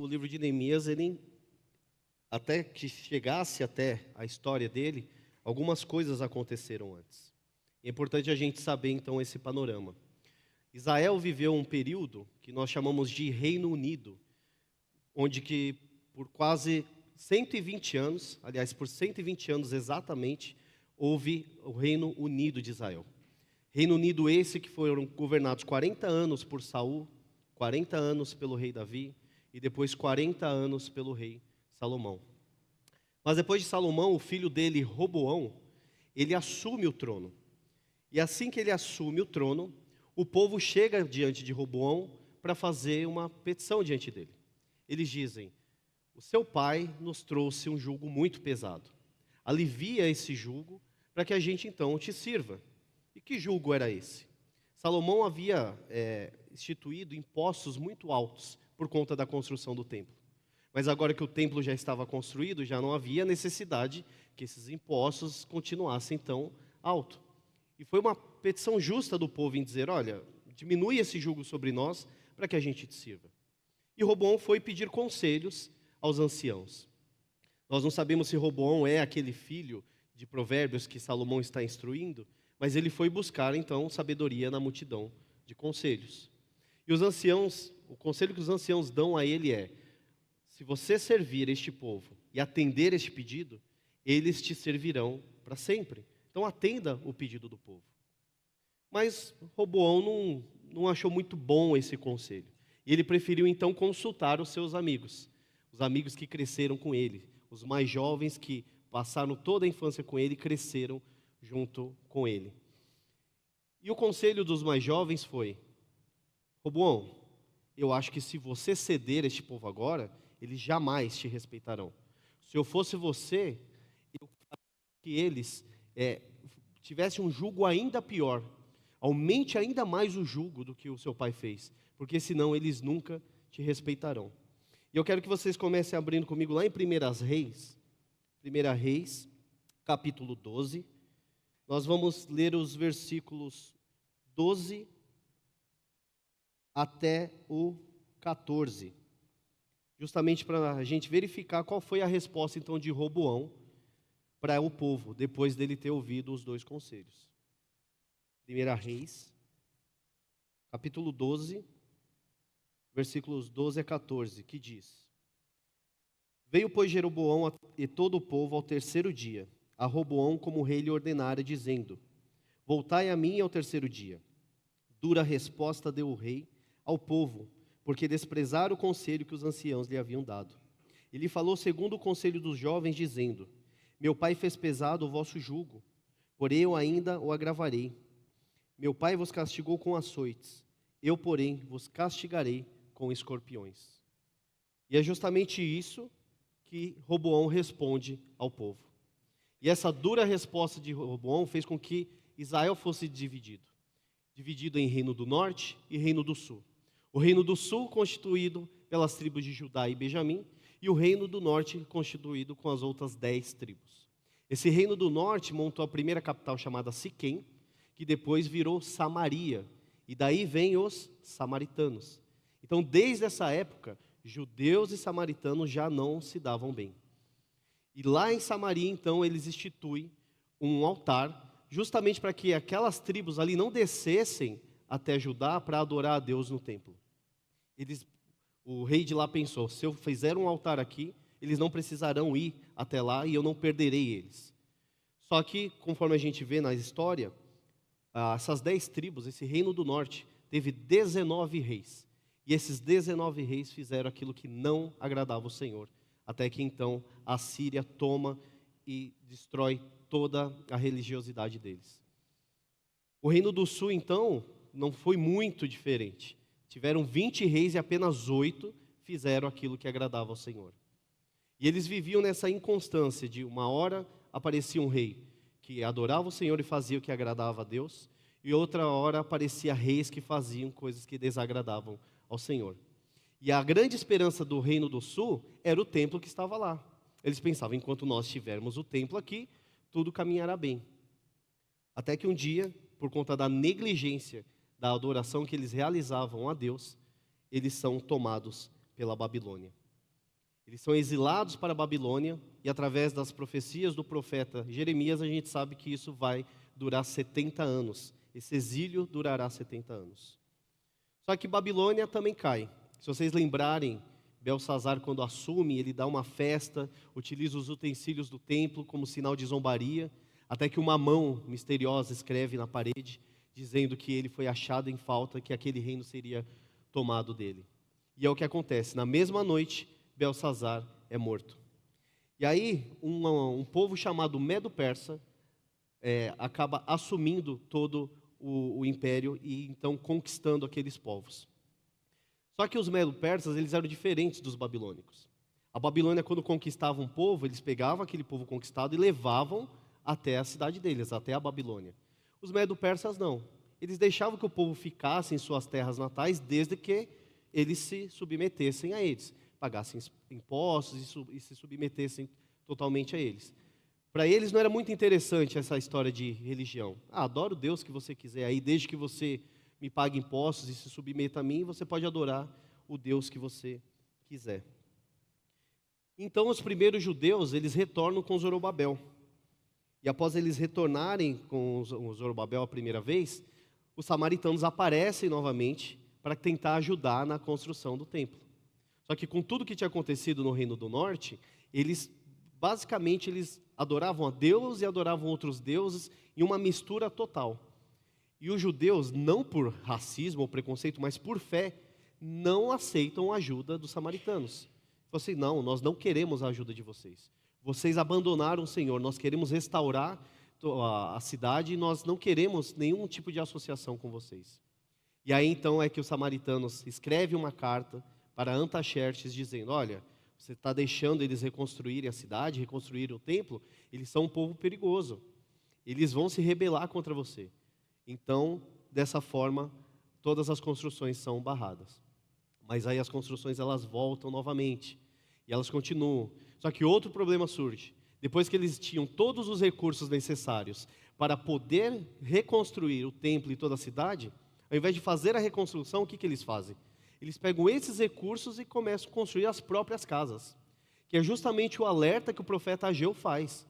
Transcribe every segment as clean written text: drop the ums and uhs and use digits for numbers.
o livro de Neemias, ele, até que chegasse até a história dele, algumas coisas aconteceram antes. É importante a gente saber, então, esse panorama. Israel viveu um período que nós chamamos de Reino Unido, onde que por quase 120 anos, aliás, por 120 anos exatamente, houve o Reino Unido de Israel. Reino Unido esse que foram governados 40 anos por Saul, 40 anos pelo rei Davi e depois 40 anos pelo rei Salomão. Mas depois de Salomão, o filho dele, Roboão, ele assume o trono. E assim que ele assume o trono, o povo chega diante de Roboão para fazer uma petição diante dele. Eles dizem: o seu pai nos trouxe um jugo muito pesado. Alivia esse jugo para que a gente então te sirva. E que jugo era esse? Salomão havia instituído impostos muito altos por conta da construção do templo. Mas agora que o templo já estava construído, já não havia necessidade que esses impostos continuassem tão alto. E foi uma petição justa do povo em dizer: olha, diminui esse jugo sobre nós para que a gente te sirva. E Roboão foi pedir conselhos aos anciãos. Nós não sabemos se Roboão é aquele filho de Provérbios que Salomão está instruindo, mas ele foi buscar então sabedoria na multidão de conselhos. E os anciãos, o conselho que os anciãos dão a ele é: se você servir este povo e atender este pedido, eles te servirão para sempre. Então atenda o pedido do povo. Mas Roboão não achou muito bom esse conselho. E ele preferiu então consultar os seus amigos, os amigos que cresceram com ele, os mais jovens que passaram toda a infância com ele e cresceram junto com ele. E o conselho dos mais jovens foi: Roboão, eu acho que se você ceder este povo agora, eles jamais te respeitarão. Se eu fosse você, eu faria que eles tivessem um jugo ainda pior. Aumente ainda mais o jugo do que o seu pai fez, porque senão eles nunca te respeitarão. E eu quero que vocês comecem abrindo comigo lá em 1 Reis, capítulo 12. Nós vamos ler os versículos 12 até o 14. Justamente para a gente verificar qual foi a resposta então de Roboão para o povo, depois dele ter ouvido os dois conselhos. 1 Reis, capítulo 12, versículos 12 a 14, que diz: Veio, pois, Jeroboão e todo o povo ao terceiro dia, a Roboão como o rei lhe ordenara, dizendo: Voltai a mim ao terceiro dia. Dura resposta deu o rei ao povo, porque desprezaram o conselho que os anciãos lhe haviam dado. Ele falou segundo o conselho dos jovens, dizendo: Meu pai fez pesado o vosso jugo, porém eu ainda o agravarei. Meu pai vos castigou com açoites, eu, porém, vos castigarei com escorpiões. E é justamente isso que Roboão responde ao povo. E essa dura resposta de Roboão fez com que Israel fosse dividido em reino do norte e reino do sul. O reino do sul constituído pelas tribos de Judá e Benjamim, e o reino do norte constituído com as outras 10 tribos. Esse reino do norte montou a primeira capital chamada Siquém, que depois virou Samaria, e daí vem os samaritanos. Então, desde essa época, judeus e samaritanos já não se davam bem. E lá em Samaria, então, eles instituem um altar, justamente para que aquelas tribos ali não descessem até Judá para adorar a Deus no templo. O rei de lá pensou: se eu fizer um altar aqui, eles não precisarão ir até lá e eu não perderei eles. Só que, conforme a gente vê na história, essas 10 tribos, esse reino do norte, teve 19 reis. E esses 19 reis fizeram aquilo que não agradava o Senhor. Até que então a Síria toma e destrói toda a religiosidade deles. O reino do sul, então, não foi muito diferente. Tiveram 20 reis e apenas 8 fizeram aquilo que agradava ao Senhor. E eles viviam nessa inconstância de uma hora aparecia um rei que adorava o Senhor e fazia o que agradava a Deus, e outra hora aparecia reis que faziam coisas que desagradavam ao Senhor. E a grande esperança do reino do sul era o templo que estava lá. Eles pensavam: enquanto nós tivermos o templo aqui, tudo caminhará bem. Até que um dia, por conta da negligência da adoração que eles realizavam a Deus, eles são tomados pela Babilônia. Eles são exilados para a Babilônia, e através das profecias do profeta Jeremias, a gente sabe que isso vai durar 70 anos. Esse exílio durará 70 anos. Só que Babilônia também cai. Se vocês lembrarem, Belsazar, quando assume, ele dá uma festa, utiliza os utensílios do templo como sinal de zombaria, até que uma mão misteriosa escreve na parede, dizendo que ele foi achado em falta, que aquele reino seria tomado dele. E é o que acontece. Na mesma noite, Belsazar é morto. E aí, um povo chamado Medo-Persa acaba assumindo todo o império e então conquistando aqueles povos. Só que os Medo-Persas, eles eram diferentes dos babilônicos. A Babilônia, quando conquistava um povo, eles pegavam aquele povo conquistado e levavam até a cidade deles, até a Babilônia. Os Medo-Persas não. Eles deixavam que o povo ficasse em suas terras natais, desde que eles se submetessem a eles, pagassem impostos e se submetessem totalmente a eles. Para eles não era muito interessante essa história de religião. Adoro o Deus que você quiser aí, desde que você me pague impostos e se submeta a mim, você pode adorar o Deus que você quiser. Então os primeiros judeus, eles retornam com Zorobabel. E após eles retornarem com o Zorobabel a primeira vez, os samaritanos aparecem novamente para tentar ajudar na construção do templo. Só que com tudo que tinha acontecido no Reino do Norte, basicamente eles adoravam a Deus e adoravam outros deuses em uma mistura total. E os judeus, não por racismo ou preconceito, mas por fé, não aceitam a ajuda dos samaritanos. Falam assim, não, nós não queremos a ajuda de vocês. Vocês abandonaram o Senhor, nós queremos restaurar a cidade e nós não queremos nenhum tipo de associação com vocês. E aí então é que os samaritanos escrevem uma carta para Antaxerxes dizendo, olha, você está deixando eles reconstruírem a cidade, reconstruírem o templo, eles são um povo perigoso, eles vão se rebelar contra você. Então, dessa forma, todas as construções são barradas. Mas aí as construções elas voltam novamente, e elas continuam. Só que outro problema surge. Depois que eles tinham todos os recursos necessários para poder reconstruir o templo e toda a cidade, ao invés de fazer a reconstrução, o que eles fazem? Eles pegam esses recursos e começam a construir as próprias casas, que é justamente o alerta que o profeta Ageu faz.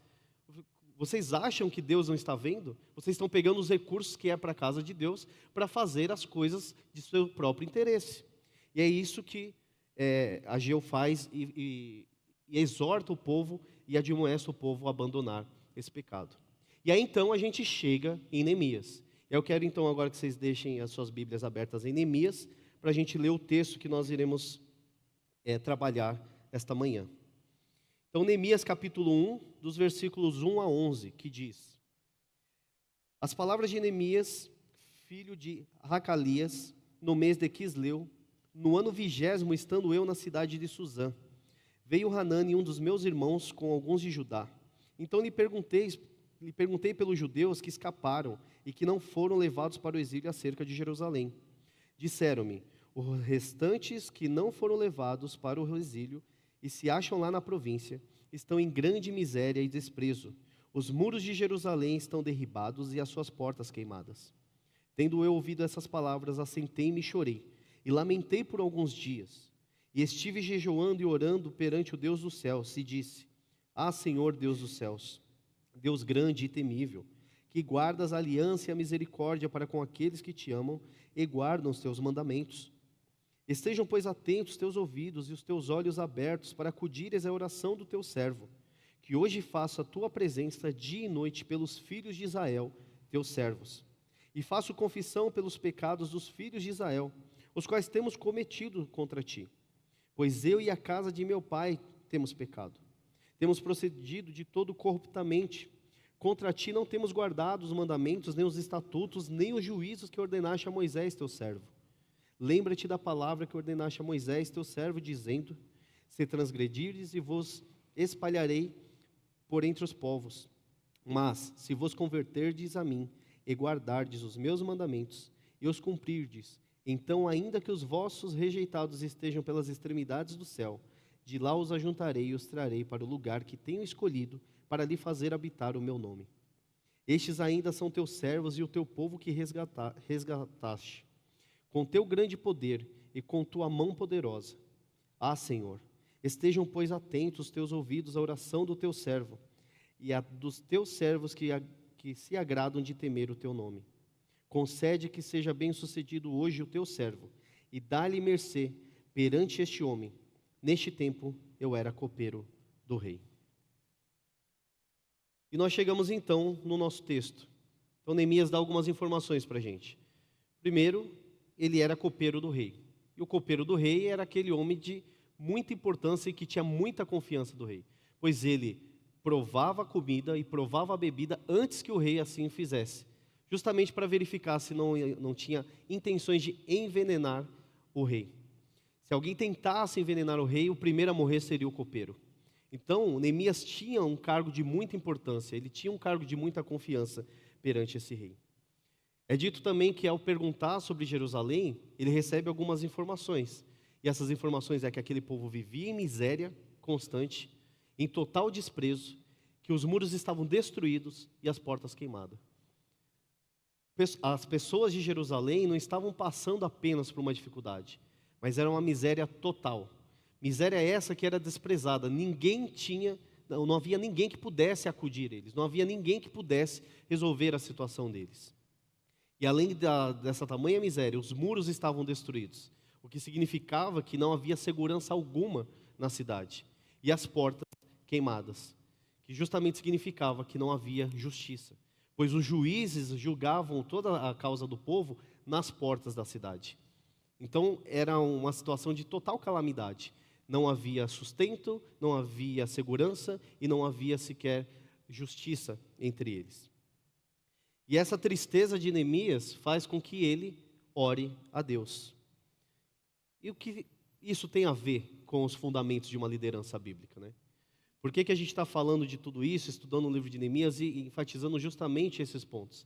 Vocês acham que Deus não está vendo? Vocês estão pegando os recursos que é para a casa de Deus para fazer as coisas de seu próprio interesse. E é isso que Ageu faz e exorta o povo e admoesta o povo a abandonar esse pecado. E aí então a gente chega em Neemias. Eu quero então agora que vocês deixem as suas Bíblias abertas em Neemias, para a gente ler o texto que nós iremos trabalhar esta manhã. Então, Neemias capítulo 1, dos versículos 1 a 11, que diz: As palavras de Neemias, filho de Racalias, no mês de Quisleu, no ano 20º, estando eu na cidade de Suzã, veio Hanani, um dos meus irmãos, com alguns de Judá. Então lhe perguntei pelos judeus que escaparam e que não foram levados para o exílio acerca de Jerusalém. Disseram-me, os restantes que não foram levados para o exílio e se acham lá na província, estão em grande miséria e desprezo. Os muros de Jerusalém estão derribados e as suas portas queimadas. Tendo eu ouvido essas palavras, assentei-me e chorei, e lamentei por alguns dias. E estive jejuando e orando perante o Deus dos céus, e disse, Senhor Deus dos céus, Deus grande e temível, que guardas a aliança e a misericórdia para com aqueles que te amam e guardam os teus mandamentos. Estejam, pois, atentos os teus ouvidos e os teus olhos abertos para acudires à oração do teu servo, que hoje faço a tua presença dia e noite pelos filhos de Israel, teus servos. E faço confissão pelos pecados dos filhos de Israel, os quais temos cometido contra ti. Pois eu e a casa de meu pai temos pecado. Temos procedido de todo corruptamente. Contra ti não temos guardado os mandamentos, nem os estatutos, nem os juízos que ordenaste a Moisés, teu servo. Lembra-te da palavra que ordenaste a Moisés, teu servo, dizendo, se transgredirdes e vos espalharei por entre os povos. Mas, se vos converterdes a mim, e guardardes os meus mandamentos, e os cumprirdes, então, ainda que os vossos rejeitados estejam pelas extremidades do céu, de lá os ajuntarei e os trarei para o lugar que tenho escolhido, para lhe fazer habitar o meu nome. Estes ainda são teus servos e o teu povo que resgataste, com teu grande poder e com tua mão poderosa. Senhor, Estejam, pois, atentos os teus ouvidos à oração do teu servo, e a dos teus servos que se agradam de temer o teu nome. Concede que seja bem-sucedido hoje o teu servo, e dá-lhe mercê perante este homem. Neste tempo eu era copeiro do rei. E nós chegamos então no nosso texto. Então Neemias dá algumas informações para a gente. Primeiro, ele era copeiro do rei. E o copeiro do rei era aquele homem de muita importância e que tinha muita confiança do rei. Pois ele provava a comida e provava a bebida antes que o rei assim fizesse. Justamente para verificar se não tinha intenções de envenenar o rei. Se alguém tentasse envenenar o rei, o primeiro a morrer seria o copeiro. Então, Neemias tinha um cargo de muita importância, ele tinha um cargo de muita confiança perante esse rei. É dito também que ao perguntar sobre Jerusalém, ele recebe algumas informações. E essas informações é que aquele povo vivia em miséria constante, em total desprezo, que os muros estavam destruídos e as portas queimadas. As pessoas de Jerusalém não estavam passando apenas por uma dificuldade, mas era uma miséria total. Miséria essa que era desprezada. Não havia ninguém que pudesse acudir eles, não havia ninguém que pudesse resolver a situação deles. E além dessa tamanha miséria, os muros estavam destruídos, o que significava que não havia segurança alguma na cidade. E as portas queimadas, que justamente significava que não havia justiça, pois os juízes julgavam toda a causa do povo nas portas da cidade. Então era uma situação de total calamidade. Não havia sustento, não havia segurança e não havia sequer justiça entre eles. E essa tristeza de Neemias faz com que ele ore a Deus. E o que isso tem a ver com os fundamentos de uma liderança bíblica, né? Por que a gente está falando de tudo isso, estudando o livro de Neemias e enfatizando justamente esses pontos?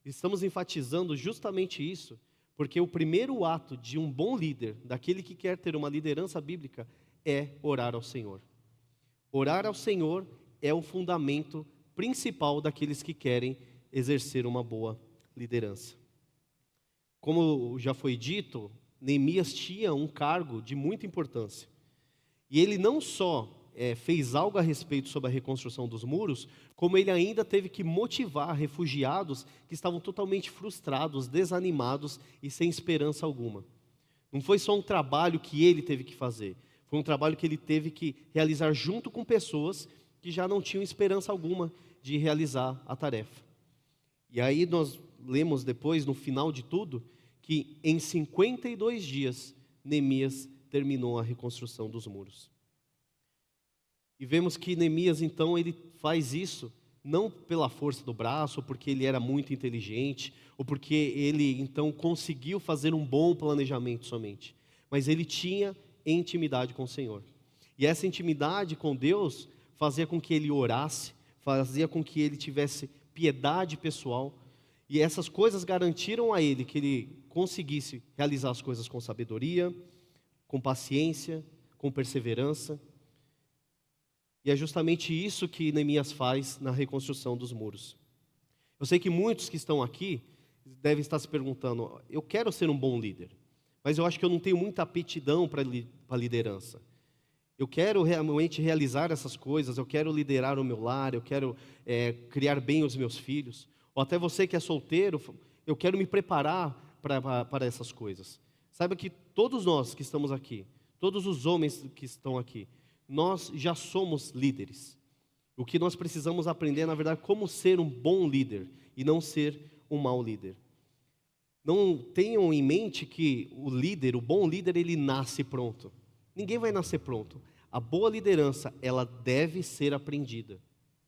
Estamos enfatizando justamente isso, porque o primeiro ato de um bom líder, daquele que quer ter uma liderança bíblica, é orar ao Senhor. Orar ao Senhor é o fundamento principal daqueles que querem exercer uma boa liderança. Como já foi dito, Neemias tinha um cargo de muita importância. E ele não só fez algo a respeito sobre a reconstrução dos muros, como ele ainda teve que motivar refugiados que estavam totalmente frustrados, desanimados e sem esperança alguma. Não foi só um trabalho que ele teve que fazer, foi um trabalho que ele teve que realizar junto com pessoas que já não tinham esperança alguma de realizar a tarefa. E aí nós lemos depois, no final de tudo, que em 52 dias, Neemias terminou a reconstrução dos muros. E vemos que Neemias, então, ele faz isso, não pela força do braço, ou porque ele era muito inteligente, ou porque ele, então, conseguiu fazer um bom planejamento somente. Mas ele tinha intimidade com o Senhor. E essa intimidade com Deus fazia com que ele orasse, fazia com que ele tivesse piedade pessoal, e essas coisas garantiram a ele que ele conseguisse realizar as coisas com sabedoria, com paciência, com perseverança. E é justamente isso que Neemias faz na reconstrução dos muros. Eu sei que muitos que estão aqui devem estar se perguntando, eu quero ser um bom líder, mas eu acho que eu não tenho muita aptidão para a liderança. Eu quero realmente realizar essas coisas, eu quero liderar o meu lar, eu quero criar bem os meus filhos. Ou até você que é solteiro, eu quero me preparar para essas coisas. Saiba que todos nós que estamos aqui, todos os homens que estão aqui, nós já somos líderes. O que nós precisamos aprender, na verdade, como ser um bom líder e não ser um mau líder. Não tenham em mente que o líder, o bom líder, ele nasce pronto. Ninguém vai nascer pronto. A boa liderança, ela deve ser aprendida.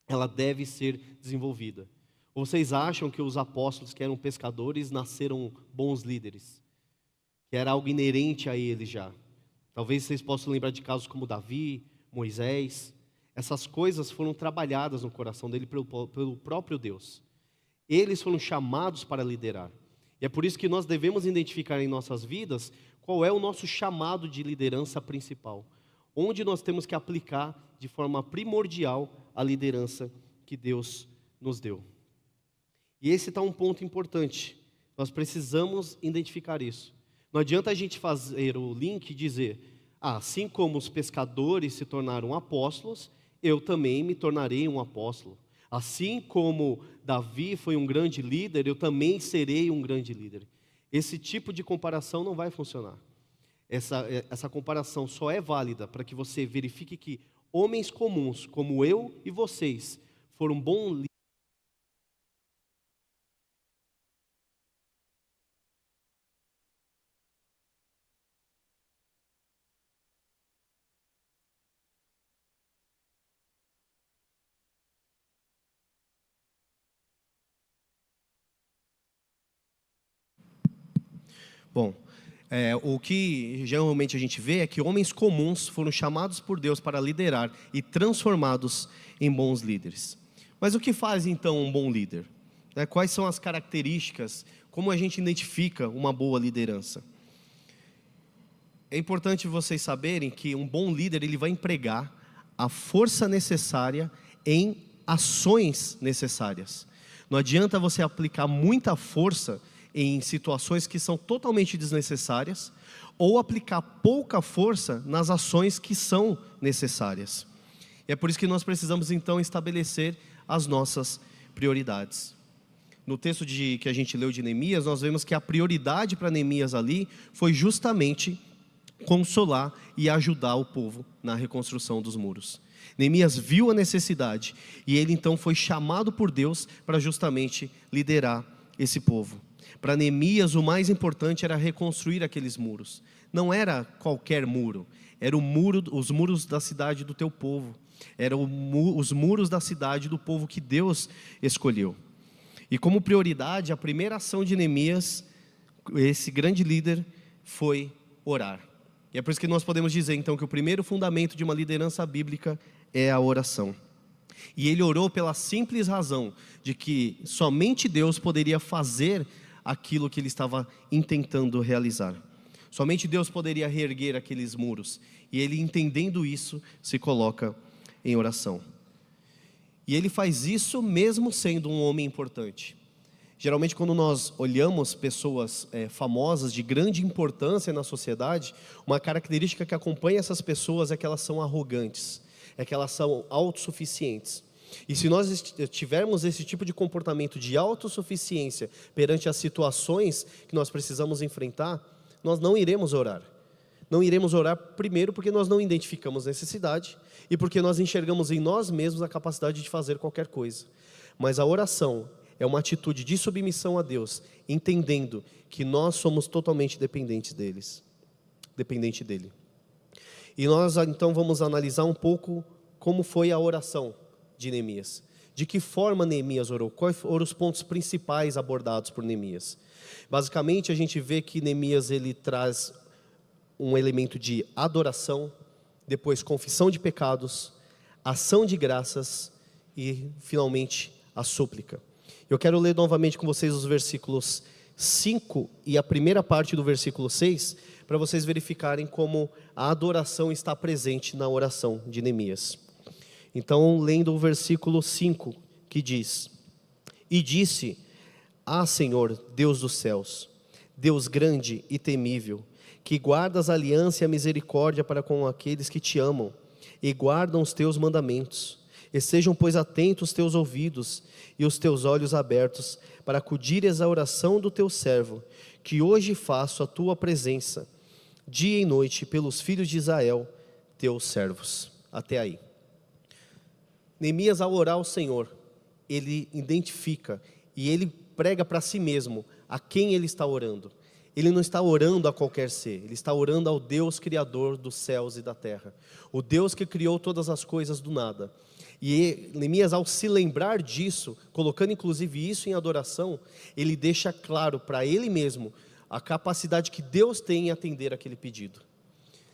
Ela deve ser desenvolvida. Ou vocês acham que os apóstolos que eram pescadores nasceram bons líderes? Que era algo inerente a eles já. Talvez vocês possam lembrar de casos como Davi, Moisés. Essas coisas foram trabalhadas no coração dele pelo próprio Deus. Eles foram chamados para liderar. E é por isso que nós devemos identificar em nossas vidas qual é o nosso chamado de liderança principal. Onde nós temos que aplicar de forma primordial a liderança que Deus nos deu. E esse está um ponto importante. Nós precisamos identificar isso. Não adianta a gente fazer o link e dizer, Assim como os pescadores se tornaram apóstolos, eu também me tornarei um apóstolo. Assim como Davi foi um grande líder, eu também serei um grande líder. Esse tipo de comparação não vai funcionar. Essa comparação só é válida para que você verifique que homens comuns, como eu e vocês, foram bons líderes. Bom, o que geralmente a gente vê é que homens comuns foram chamados por Deus para liderar e transformados em bons líderes. Mas o que faz então um bom líder? Quais são as características? Como a gente identifica uma boa liderança? É importante vocês saberem que um bom líder ele vai empregar a força necessária em ações necessárias. Não adianta você aplicar muita força em situações que são totalmente desnecessárias, ou aplicar pouca força nas ações que são necessárias. E é por isso que nós precisamos então estabelecer as nossas prioridades. No texto que a gente leu de Neemias, nós vemos que a prioridade para Neemias ali foi justamente consolar e ajudar o povo na reconstrução dos muros. Neemias viu a necessidade e ele então foi chamado por Deus para justamente liderar esse povo. Para Neemias, o mais importante era reconstruir aqueles muros. Não era qualquer muro, era os muros da cidade do teu povo. Eram os muros da cidade do povo que Deus escolheu. E como prioridade, a primeira ação de Neemias, esse grande líder, foi orar. E é por isso que nós podemos dizer então que o primeiro fundamento de uma liderança bíblica é a oração. E ele orou pela simples razão de que somente Deus poderia fazer aquilo que ele estava intentando realizar. Somente Deus poderia reerguer aqueles muros. E ele, entendendo isso, se coloca em oração. E ele faz isso mesmo sendo um homem importante. Geralmente quando nós olhamos pessoas famosas, de grande importância na sociedade, uma característica que acompanha essas pessoas é que elas são arrogantes, é que elas são autossuficientes. E se nós tivermos esse tipo de comportamento de autossuficiência perante as situações que nós precisamos enfrentar, nós não iremos orar. Não iremos orar primeiro porque nós não identificamos necessidade e porque nós enxergamos em nós mesmos a capacidade de fazer qualquer coisa. Mas a oração é uma atitude de submissão a Deus, entendendo que nós somos totalmente dependente dele. E nós então vamos analisar um pouco como foi a oração de Neemias. De que forma Neemias orou? Quais foram os pontos principais abordados por Neemias? Basicamente a gente vê que Neemias ele traz um elemento de adoração, depois confissão de pecados, ação de graças e finalmente a súplica. Eu quero ler novamente com vocês os versículos 5 e a primeira parte do versículo 6, para vocês verificarem como a adoração está presente na oração de Neemias. Então, lendo o versículo 5, que diz: E disse: Senhor, Deus dos céus, Deus grande e temível, que guardas a aliança e a misericórdia para com aqueles que te amam e guardam os teus mandamentos. Estejam, pois, atentos os teus ouvidos e os teus olhos abertos, para acudires à oração do teu servo, que hoje faço a tua presença, dia e noite, pelos filhos de Israel, teus servos. Até aí. Neemias, ao orar ao Senhor, ele identifica e ele prega para si mesmo a quem ele está orando. Ele não está orando a qualquer ser, ele está orando ao Deus Criador dos céus e da terra, o Deus que criou todas as coisas do nada. E Neemias, ao se lembrar disso, colocando inclusive isso em adoração, ele deixa claro para ele mesmo a capacidade que Deus tem em atender aquele pedido.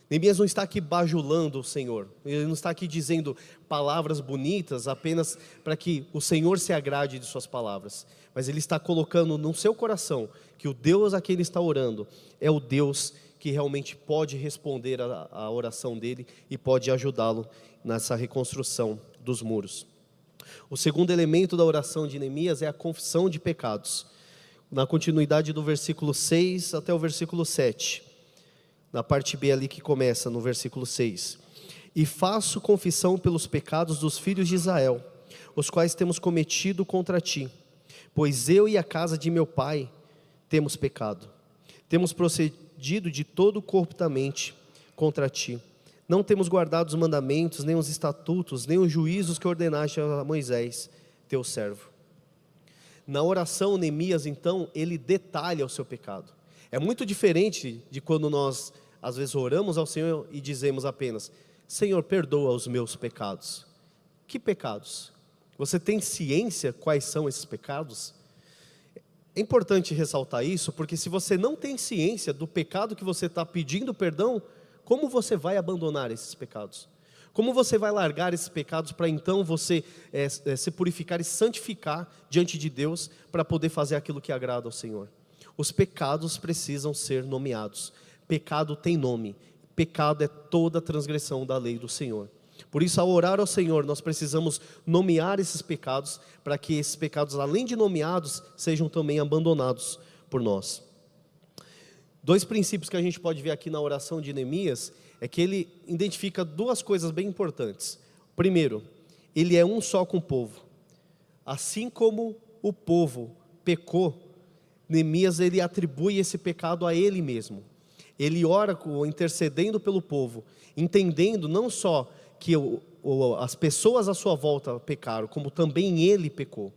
Neemias não está aqui bajulando o Senhor, ele não está aqui dizendo palavras bonitas apenas para que o Senhor se agrade de suas palavras, mas ele está colocando no seu coração que o Deus a quem ele está orando é o Deus que realmente pode responder a oração dele e pode ajudá-lo nessa reconstrução dos muros. O segundo elemento da oração de Neemias é a confissão de pecados, na continuidade do versículo 6 até o versículo 7. na parte B ali que começa no versículo 6. E faço confissão pelos pecados dos filhos de Israel, os quais temos cometido contra ti, pois eu e a casa de meu pai temos pecado. Temos procedido de todo corruptamente contra ti. Não temos guardado os mandamentos, nem os estatutos, nem os juízos que ordenaste a Moisés, teu servo. Na oração, Neemias, então, ele detalha o seu pecado. É muito diferente de quando nós, às vezes, oramos ao Senhor e dizemos apenas: Senhor, perdoa os meus pecados. Que pecados? Você tem ciência quais são esses pecados? É importante ressaltar isso, porque se você não tem ciência do pecado que você está pedindo perdão, como você vai abandonar esses pecados? Como você vai largar esses pecados para então você se purificar e santificar diante de Deus para poder fazer aquilo que agrada ao Senhor? Os pecados precisam ser nomeados. Pecado tem nome. Pecado é toda transgressão da lei do Senhor. Por isso, ao orar ao Senhor, nós precisamos nomear esses pecados, para que esses pecados, além de nomeados, sejam também abandonados por nós. 2 princípios que a gente pode ver aqui na oração de Neemias, é que ele identifica 2 coisas bem importantes. Primeiro, ele é um só com o povo. Assim como o povo pecou, Neemias ele atribui esse pecado a ele mesmo. Ele ora intercedendo pelo povo, entendendo não só que as pessoas à sua volta pecaram, como também ele pecou.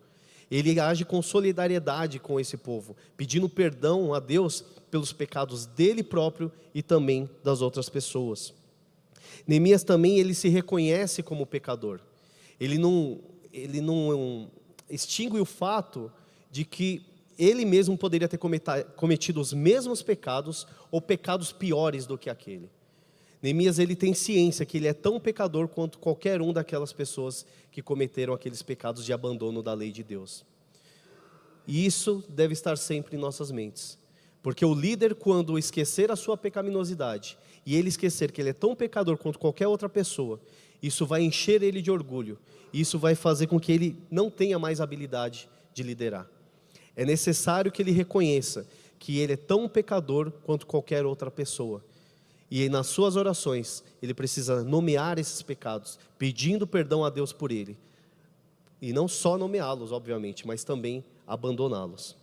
Ele age com solidariedade com esse povo, pedindo perdão a Deus pelos pecados dele próprio e também das outras pessoas. Neemias também ele se reconhece como pecador. Ele não extingue o fato de que ele mesmo poderia ter cometido os mesmos pecados ou pecados piores do que aquele. Neemias ele tem ciência que ele é tão pecador quanto qualquer um daquelas pessoas que cometeram aqueles pecados de abandono da lei de Deus. E isso deve estar sempre em nossas mentes. Porque o líder, quando esquecer a sua pecaminosidade e ele esquecer que ele é tão pecador quanto qualquer outra pessoa, isso vai encher ele de orgulho. Isso vai fazer com que ele não tenha mais habilidade de liderar. É necessário que ele reconheça que ele é tão pecador quanto qualquer outra pessoa. E nas suas orações, ele precisa nomear esses pecados, pedindo perdão a Deus por ele. E não só nomeá-los, obviamente, mas também abandoná-los.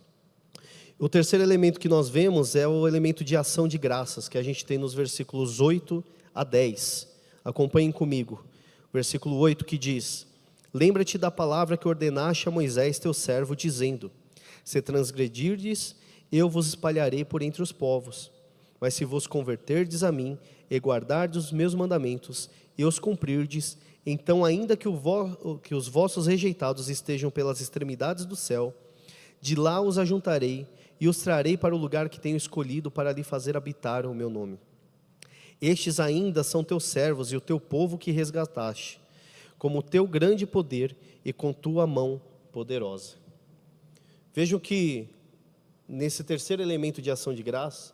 O terceiro elemento que nós vemos é o elemento de ação de graças, que a gente tem nos versículos 8 a 10. Acompanhem comigo. Versículo 8 que diz: Lembra-te da palavra que ordenaste a Moisés teu servo, dizendo: Se transgredirdes, eu vos espalharei por entre os povos. Mas se vos converterdes a mim, e guardardes os meus mandamentos, e os cumprirdes, então ainda que os vossos rejeitados estejam pelas extremidades do céu, de lá os ajuntarei, e os trarei para o lugar que tenho escolhido para lhe fazer habitar o meu nome. Estes ainda são teus servos e o teu povo que resgataste, como o teu grande poder e com tua mão poderosa. Vejam que, nesse terceiro elemento de ação de graça,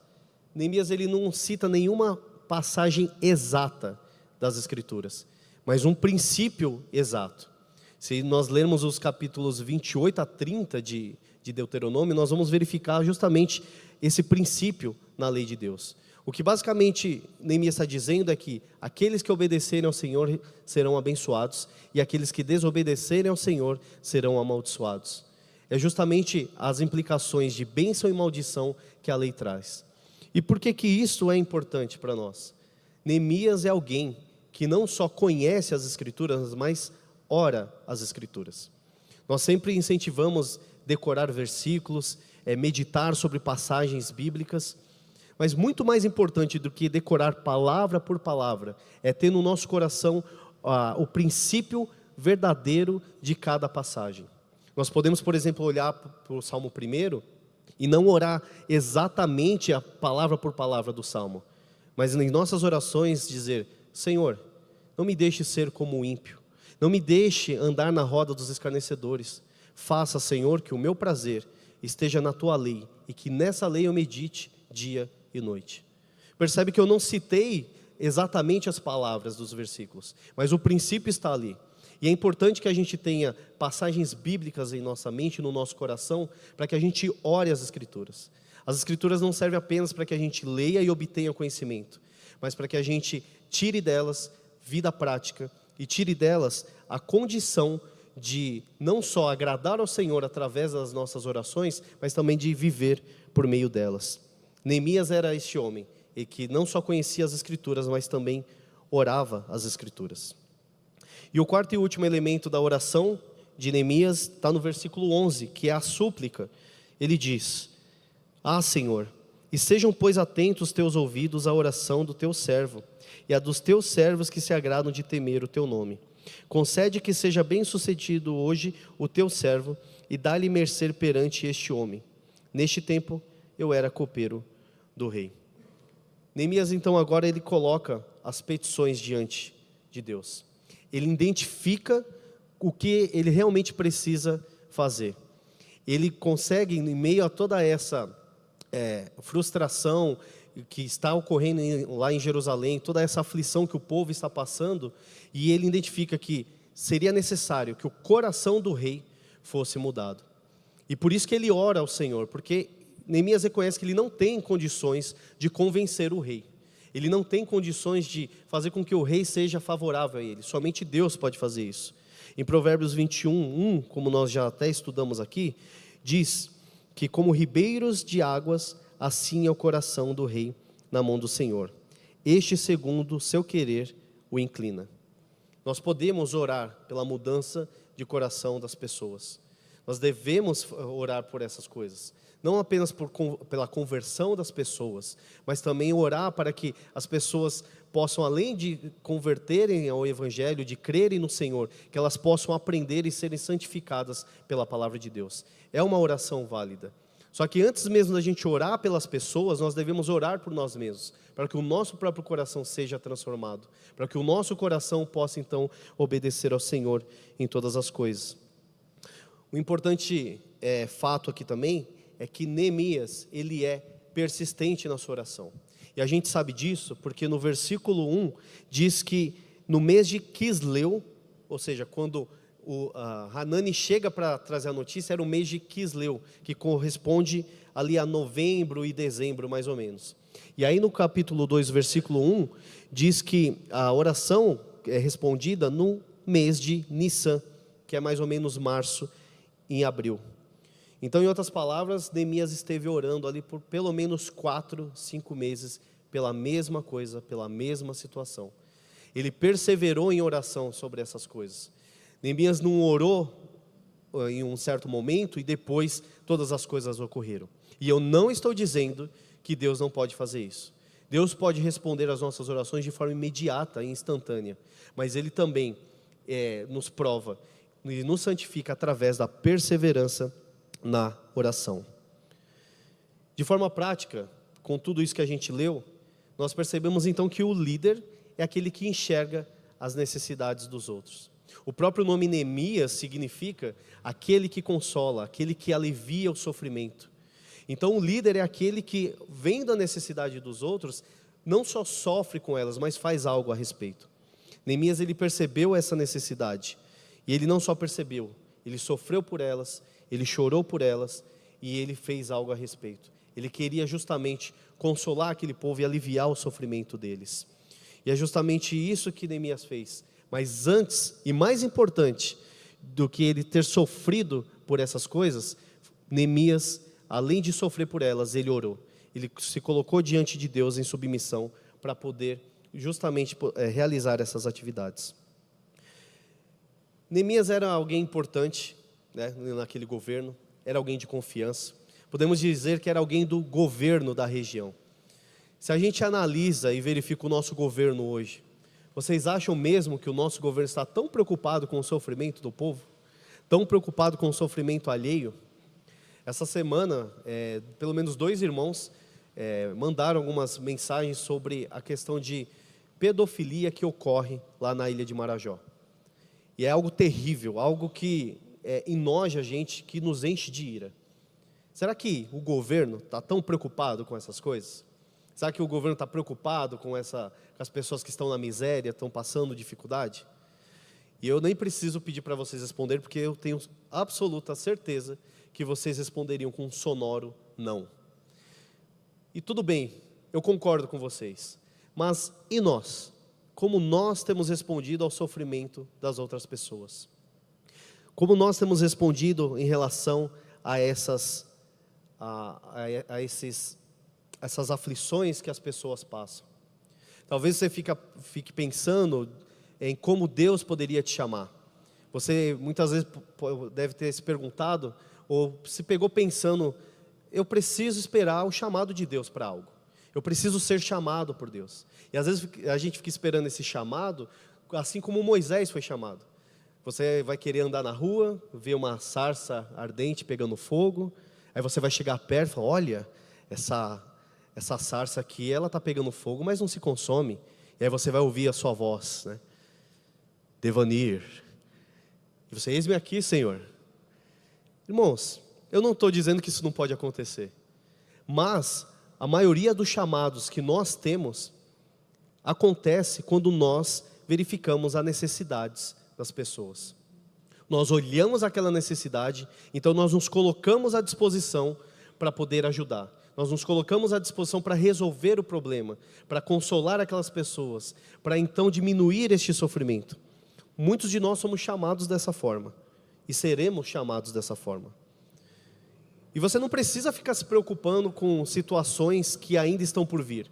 Neemias ele não cita nenhuma passagem exata das Escrituras, mas um princípio exato. Se nós lermos os capítulos 28 a 30 de Deuteronômio, nós vamos verificar justamente esse princípio na lei de Deus. O que basicamente Neemias está dizendo é que aqueles que obedecerem ao Senhor serão abençoados, e aqueles que desobedecerem ao Senhor serão amaldiçoados. É justamente as implicações de bênção e maldição que a lei traz. E por que isso é importante para nós? Neemias é alguém que não só conhece as Escrituras, mas ora as Escrituras. Nós sempre incentivamos decorar versículos, meditar sobre passagens bíblicas, mas muito mais importante do que decorar palavra por palavra, é ter no nosso coração o princípio verdadeiro de cada passagem. Nós podemos, por exemplo, olhar para o Salmo 1 e não orar exatamente a palavra por palavra do Salmo, mas em nossas orações dizer: Senhor, não me deixe ser como o ímpio, não me deixe andar na roda dos escarnecedores. Faça, Senhor, que o meu prazer esteja na tua lei, e que nessa lei eu medite dia e noite. Percebe que eu não citei exatamente as palavras dos versículos, mas o princípio está ali. E é importante que a gente tenha passagens bíblicas em nossa mente, no nosso coração, para que a gente ore as Escrituras. As Escrituras não servem apenas para que a gente leia e obtenha conhecimento, mas para que a gente tire delas vida prática e tire delas a condição de não só agradar ao Senhor através das nossas orações, mas também de viver por meio delas. Neemias era este homem, e que não só conhecia as Escrituras, mas também orava as Escrituras. E o quarto e último elemento da oração de Neemias está no versículo 11, que é a súplica. Ele diz: Ah, Senhor, e sejam, pois, atentos teus ouvidos à oração do teu servo, e a dos teus servos que se agradam de temer o teu nome. Concede que seja bem sucedido hoje o teu servo, e dá-lhe mercê perante este homem. Neste tempo eu era copeiro do rei. Neemias então agora ele coloca as petições diante de Deus. Ele identifica o que ele realmente precisa fazer. Ele consegue, em meio a toda essa frustração que está ocorrendo lá em Jerusalém, toda essa aflição que o povo está passando, e ele identifica que seria necessário que o coração do rei fosse mudado. E por isso que ele ora ao Senhor, porque Neemias reconhece que ele não tem condições de convencer o rei. Ele não tem condições de fazer com que o rei seja favorável a ele. Somente Deus pode fazer isso. Em Provérbios 21:1, como nós já até estudamos aqui, diz que como ribeiros de águas, assim é o coração do rei na mão do Senhor. Este, segundo seu querer, o inclina. Nós podemos orar pela mudança de coração das pessoas. Nós devemos orar por essas coisas. Não apenas pela conversão das pessoas, mas também orar para que as pessoas possam, além de converterem ao Evangelho, de crerem no Senhor, que elas possam aprender e serem santificadas pela palavra de Deus. É uma oração válida. Só que antes mesmo da gente orar pelas pessoas, nós devemos orar por nós mesmos, para que o nosso próprio coração seja transformado, para que o nosso coração possa então obedecer ao Senhor em todas as coisas. O importante fato aqui também é que Neemias, ele é persistente na sua oração. E a gente sabe disso porque no versículo 1 diz que no mês de Quisleu, ou seja, quando Hanani chega para trazer a notícia, era o mês de Quisleu, que corresponde ali a novembro e dezembro, mais ou menos. E aí no capítulo 2, versículo 1, diz que a oração é respondida no mês de Nissan, que é mais ou menos março, em abril. Então, em outras palavras, Neemias esteve orando ali por pelo menos 4, 5 meses, pela mesma coisa, pela mesma situação. Ele perseverou em oração sobre essas coisas. Neemias não orou em um certo momento e depois todas as coisas ocorreram. E eu não estou dizendo que Deus não pode fazer isso. Deus pode responder às nossas orações de forma imediata e instantânea, mas Ele também nos prova e nos santifica através da perseverança na oração. De forma prática, com tudo isso que a gente leu, nós percebemos então que o líder é aquele que enxerga as necessidades dos outros. O próprio nome Neemias significa aquele que consola, aquele que alivia o sofrimento. Então o líder é aquele que, vendo a necessidade dos outros, não só sofre com elas, mas faz algo a respeito. Neemias, ele percebeu essa necessidade, e ele não só percebeu, ele sofreu por elas, ele chorou por elas, e ele fez algo a respeito. Ele queria justamente consolar aquele povo e aliviar o sofrimento deles. E é justamente isso que Neemias fez. Mas antes, e mais importante do que ele ter sofrido por essas coisas, Neemias, além de sofrer por elas, ele orou. Ele se colocou diante de Deus em submissão para poder justamente realizar essas atividades. Neemias era alguém importante, né, naquele governo, era alguém de confiança. Podemos dizer que era alguém do governo da região. Se a gente analisa e verifica o nosso governo hoje, vocês acham mesmo que o nosso governo está tão preocupado com o sofrimento do povo? Tão preocupado com o sofrimento alheio? Essa semana, pelo menos 2 irmãos mandaram algumas mensagens sobre a questão de pedofilia que ocorre lá na ilha de Marajó. E é algo terrível, algo que enoja a gente, que nos enche de ira. Será que o governo está tão preocupado com essas coisas? Será que o governo está preocupado com as pessoas que estão na miséria, estão passando dificuldade? E eu nem preciso pedir para vocês responderem, porque eu tenho absoluta certeza que vocês responderiam com um sonoro não. E tudo bem, eu concordo com vocês. Mas e nós? Como nós temos respondido ao sofrimento das outras pessoas? Como nós temos respondido em relação a essas aflições que as pessoas passam? Talvez você fique pensando em como Deus poderia te chamar. Você muitas vezes deve ter se perguntado, ou se pegou pensando, eu preciso esperar o chamado de Deus para algo. Eu preciso ser chamado por Deus. E às vezes a gente fica esperando esse chamado, assim como Moisés foi chamado. Você vai querer andar na rua, ver uma sarça ardente pegando fogo, aí você vai chegar perto e falar, olha, essa sarça aqui, ela está pegando fogo, mas não se consome. E aí você vai ouvir a sua voz, né? Devanir. E você, eis-me aqui, Senhor. Irmãos, eu não estou dizendo que isso não pode acontecer. Mas a maioria dos chamados que nós temos acontece quando nós verificamos as necessidades das pessoas. Nós olhamos aquela necessidade, então nós nos colocamos à disposição para poder ajudar. Nós nos colocamos à disposição para resolver o problema, para consolar aquelas pessoas, para então diminuir este sofrimento. Muitos de nós somos chamados dessa forma, e seremos chamados dessa forma. E você não precisa ficar se preocupando com situações que ainda estão por vir.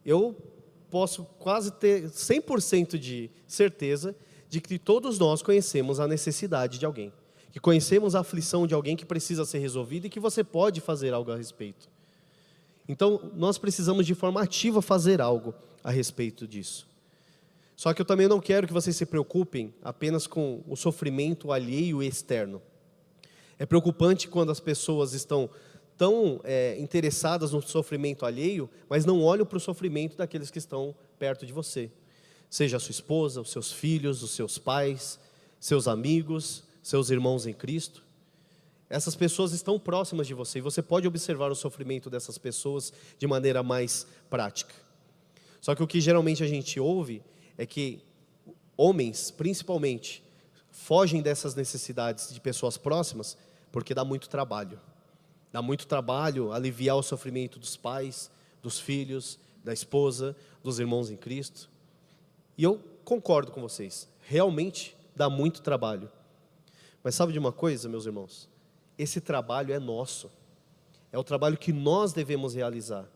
Eu posso quase ter 100% de certeza de que todos nós conhecemos a necessidade de alguém, que conhecemos a aflição de alguém que precisa ser resolvida e que você pode fazer algo a respeito. Então, nós precisamos de forma ativa fazer algo a respeito disso. Só que eu também não quero que vocês se preocupem apenas com o sofrimento alheio e externo. É preocupante quando as pessoas estão tão interessadas no sofrimento alheio, mas não olham para o sofrimento daqueles que estão perto de você. Seja a sua esposa, os seus filhos, os seus pais, seus amigos, seus irmãos em Cristo. Essas pessoas estão próximas de você e você pode observar o sofrimento dessas pessoas de maneira mais prática. Só que o que geralmente a gente ouve é que homens, principalmente, fogem dessas necessidades de pessoas próximas porque dá muito trabalho. Dá muito trabalho aliviar o sofrimento dos pais, dos filhos, da esposa, dos irmãos em Cristo. E eu concordo com vocês, realmente dá muito trabalho. Mas sabe de uma coisa, meus irmãos? Esse trabalho é nosso. É o trabalho que nós devemos realizar.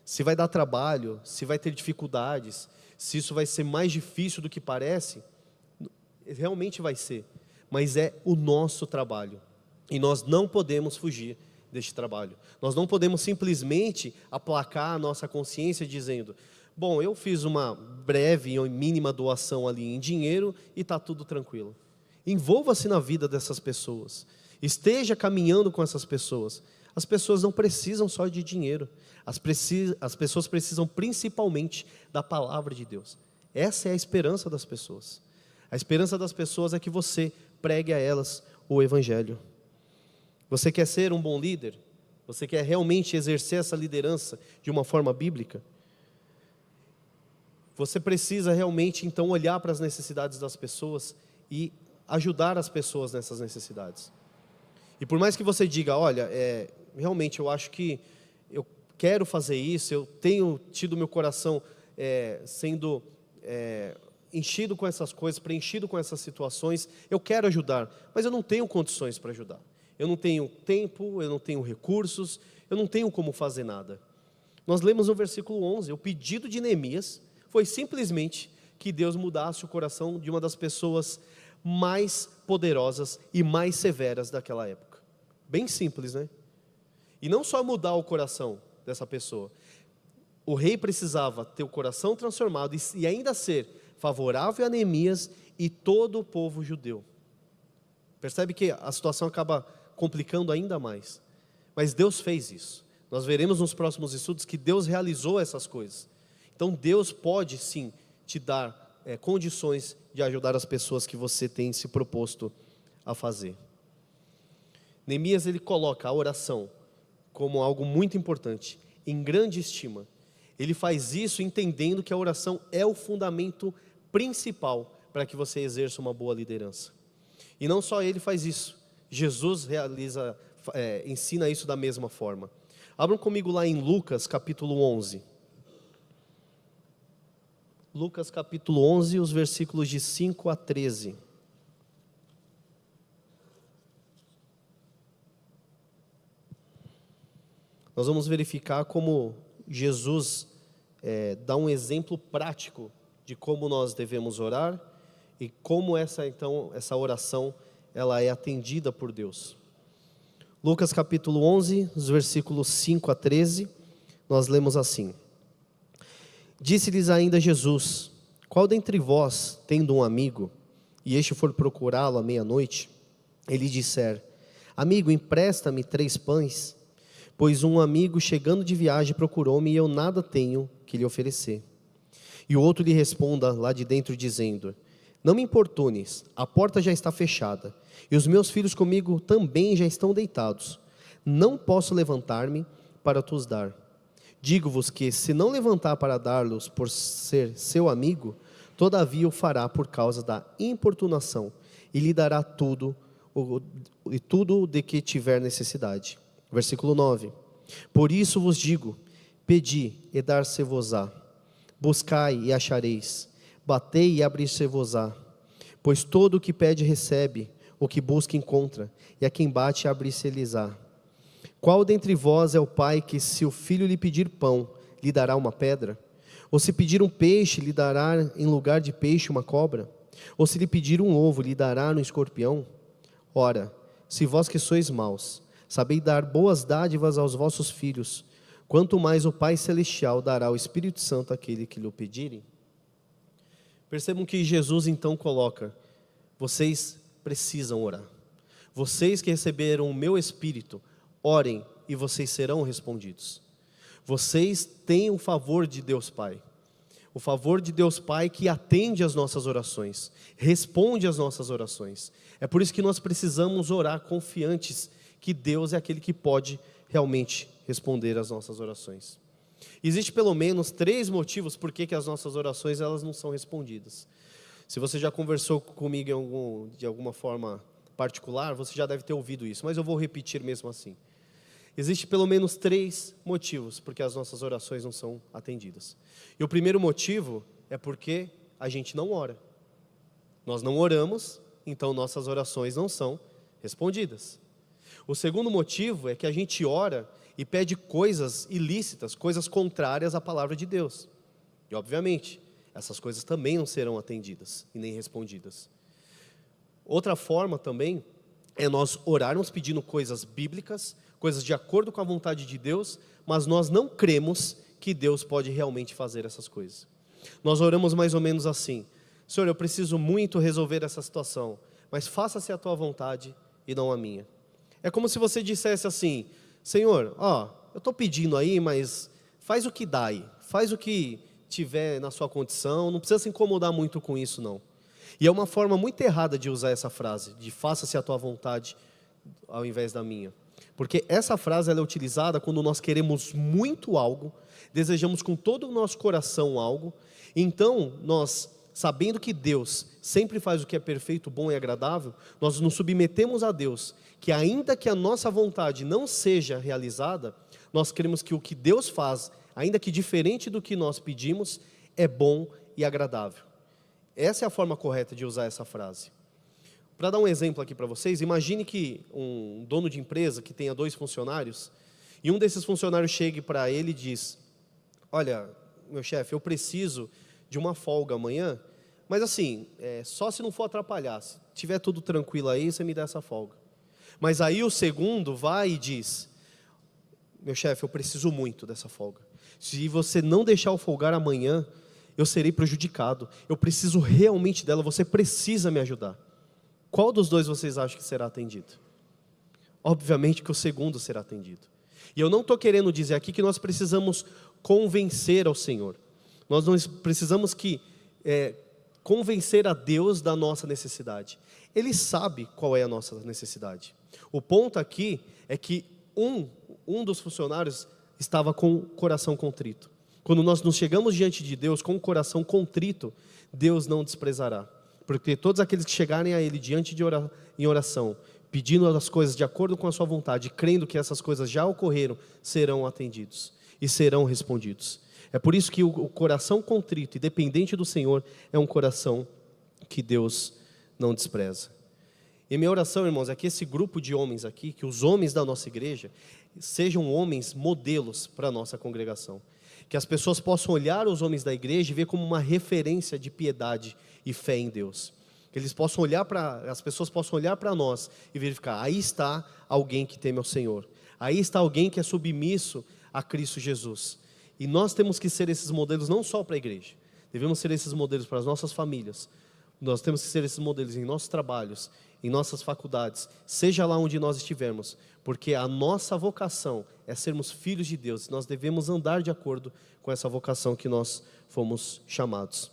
Se vai dar trabalho, se vai ter dificuldades, se isso vai ser mais difícil do que parece, realmente vai ser. Mas é o nosso trabalho. E nós não podemos fugir deste trabalho. Nós não podemos simplesmente aplacar a nossa consciência dizendo, bom, eu fiz uma breve e mínima doação ali em dinheiro e está tudo tranquilo. Envolva-se na vida dessas pessoas. Esteja caminhando com essas pessoas. As pessoas não precisam só de dinheiro. As pessoas precisam principalmente da palavra de Deus. Essa é a esperança das pessoas. A esperança das pessoas é que você pregue a elas o Evangelho. Você quer ser um bom líder? Você quer realmente exercer essa liderança de uma forma bíblica? Você precisa realmente então olhar para as necessidades das pessoas e ajudar as pessoas nessas necessidades. E por mais que você diga, olha, realmente eu acho que eu quero fazer isso, eu tenho tido meu coração sendo enchido com essas coisas, preenchido com essas situações, eu quero ajudar, mas eu não tenho condições para ajudar. Eu não tenho tempo, eu não tenho recursos, eu não tenho como fazer nada. Nós lemos no versículo 11, o pedido de Neemias foi simplesmente que Deus mudasse o coração de uma das pessoas mais poderosas e mais severas daquela época. Bem simples, né? E não só mudar o coração dessa pessoa. O rei precisava ter o coração transformado e ainda ser favorável a Neemias e todo o povo judeu. Percebe que a situação acaba complicando ainda mais. Mas Deus fez isso. Nós veremos nos próximos estudos que Deus realizou essas coisas. Então Deus pode sim te dar condições de ajudar as pessoas que você tem se proposto a fazer. Neemias, ele coloca a oração como algo muito importante, em grande estima. Ele faz isso entendendo que a oração é o fundamento principal para que você exerça uma boa liderança. E não só ele faz isso, Jesus ensina isso da mesma forma. Abram comigo lá em Lucas, capítulo 11. Lucas, capítulo 11, os versículos de 5 a 13. Nós vamos verificar como Jesus dá um exemplo prático de como nós devemos orar e como essa oração ela é atendida por Deus. Lucas capítulo 11, os versículos 5 a 13, nós lemos assim: Disse-lhes ainda Jesus: Qual dentre vós, tendo um amigo, e este for procurá-lo à meia-noite, ele disser: Amigo, empresta-me 3 pães, pois um amigo chegando de viagem procurou-me e eu nada tenho que lhe oferecer. E o outro lhe responda lá de dentro dizendo: Não me importunes, a porta já está fechada, e os meus filhos comigo também já estão deitados. Não posso levantar-me para te-os dar. Digo-vos que, se não levantar para dar-los por ser seu amigo, todavia o fará por causa da importunação, e lhe dará tudo de que tiver necessidade. Versículo 9: Por isso vos digo, pedi e dar-se-vos-á, buscai e achareis, batei e abrir-se-vos-á. Pois todo o que pede recebe, o que busca encontra, e a quem bate abrir-se-lhes-á. Qual dentre vós é o pai que, se o filho lhe pedir pão, lhe dará uma pedra? Ou se pedir um peixe, lhe dará em lugar de peixe uma cobra? Ou se lhe pedir um ovo, lhe dará um escorpião? Ora, se vós que sois maus, sabeis dar boas dádivas aos vossos filhos, quanto mais o Pai Celestial dará o Espírito Santo àquele que lhe o pedirem? Percebam que Jesus então coloca: vocês precisam orar. Vocês que receberam o meu Espírito, orem e vocês serão respondidos. Vocês têm o favor de Deus Pai. O favor de Deus Pai que atende às nossas orações, responde às nossas orações. É por isso que nós precisamos orar confiantes que Deus é aquele que pode realmente responder às nossas orações. Existe pelo menos 3 motivos por que as nossas orações elas não são respondidas. Se você já conversou comigo de alguma forma particular, você já deve ter ouvido isso, mas eu vou repetir mesmo assim. Existe pelo menos 3 motivos por que as nossas orações não são atendidas. E o primeiro motivo é porque a gente não ora. Nós não oramos, então nossas orações não são respondidas. O segundo motivo é que a gente ora e pede coisas ilícitas, coisas contrárias à palavra de Deus. E obviamente, essas coisas também não serão atendidas e nem respondidas. Outra forma também é nós orarmos pedindo coisas bíblicas, coisas de acordo com a vontade de Deus, mas nós não cremos que Deus pode realmente fazer essas coisas. Nós oramos mais ou menos assim: Senhor, eu preciso muito resolver essa situação, mas faça-se a tua vontade e não a minha. É como se você dissesse assim: Senhor, eu estou pedindo aí, mas faz o que dá aí, faz o que tiver na sua condição, não precisa se incomodar muito com isso não. E é uma forma muito errada de usar essa frase, de faça-se a tua vontade ao invés da minha. Porque essa frase ela é utilizada quando nós queremos muito algo, desejamos com todo o nosso coração algo, então nós, sabendo que Deus sempre faz o que é perfeito, bom e agradável, nós nos submetemos a Deus, que ainda que a nossa vontade não seja realizada, nós cremos que o que Deus faz, ainda que diferente do que nós pedimos, é bom e agradável. Essa é a forma correta de usar essa frase. Para dar um exemplo aqui para vocês, imagine que um dono de empresa que tenha 2 funcionários, e um desses funcionários chegue para ele e diz: olha, meu chefe, eu preciso de uma folga amanhã, mas assim, só se não for atrapalhar, se tiver tudo tranquilo aí, você me dá essa folga. Mas aí o segundo vai e diz: meu chefe, eu preciso muito dessa folga. Se você não deixar eu folgar amanhã, eu serei prejudicado. Eu preciso realmente dela, você precisa me ajudar. Qual dos 2 vocês acham que será atendido? Obviamente que o segundo será atendido. E eu não estou querendo dizer aqui que nós precisamos convencer ao Senhor. Nós não precisamos convencer a Deus da nossa necessidade. Ele sabe qual é a nossa necessidade. O ponto aqui é que um dos funcionários estava com o coração contrito. Quando nós nos chegamos diante de Deus com o coração contrito, Deus não desprezará. Porque todos aqueles que chegarem a Ele em oração, pedindo as coisas de acordo com a sua vontade, crendo que essas coisas já ocorreram, serão atendidos e serão respondidos. É por isso que o coração contrito e dependente do Senhor é um coração que Deus não despreza. E minha oração, irmãos, é que esse grupo de homens aqui, que os homens da nossa igreja, sejam homens modelos para a nossa congregação. Que as pessoas possam olhar os homens da igreja e ver como uma referência de piedade e fé em Deus. Que as pessoas possam olhar para nós e verificar, aí está alguém que teme ao Senhor. Aí está alguém que é submisso a Cristo Jesus. E nós temos que ser esses modelos não só para a igreja. Devemos ser esses modelos para as nossas famílias. Nós temos que ser esses modelos em nossos trabalhos, em nossas faculdades, seja lá onde nós estivermos, porque a nossa vocação é sermos filhos de Deus. Nós devemos andar de acordo com essa vocação que nós fomos chamados.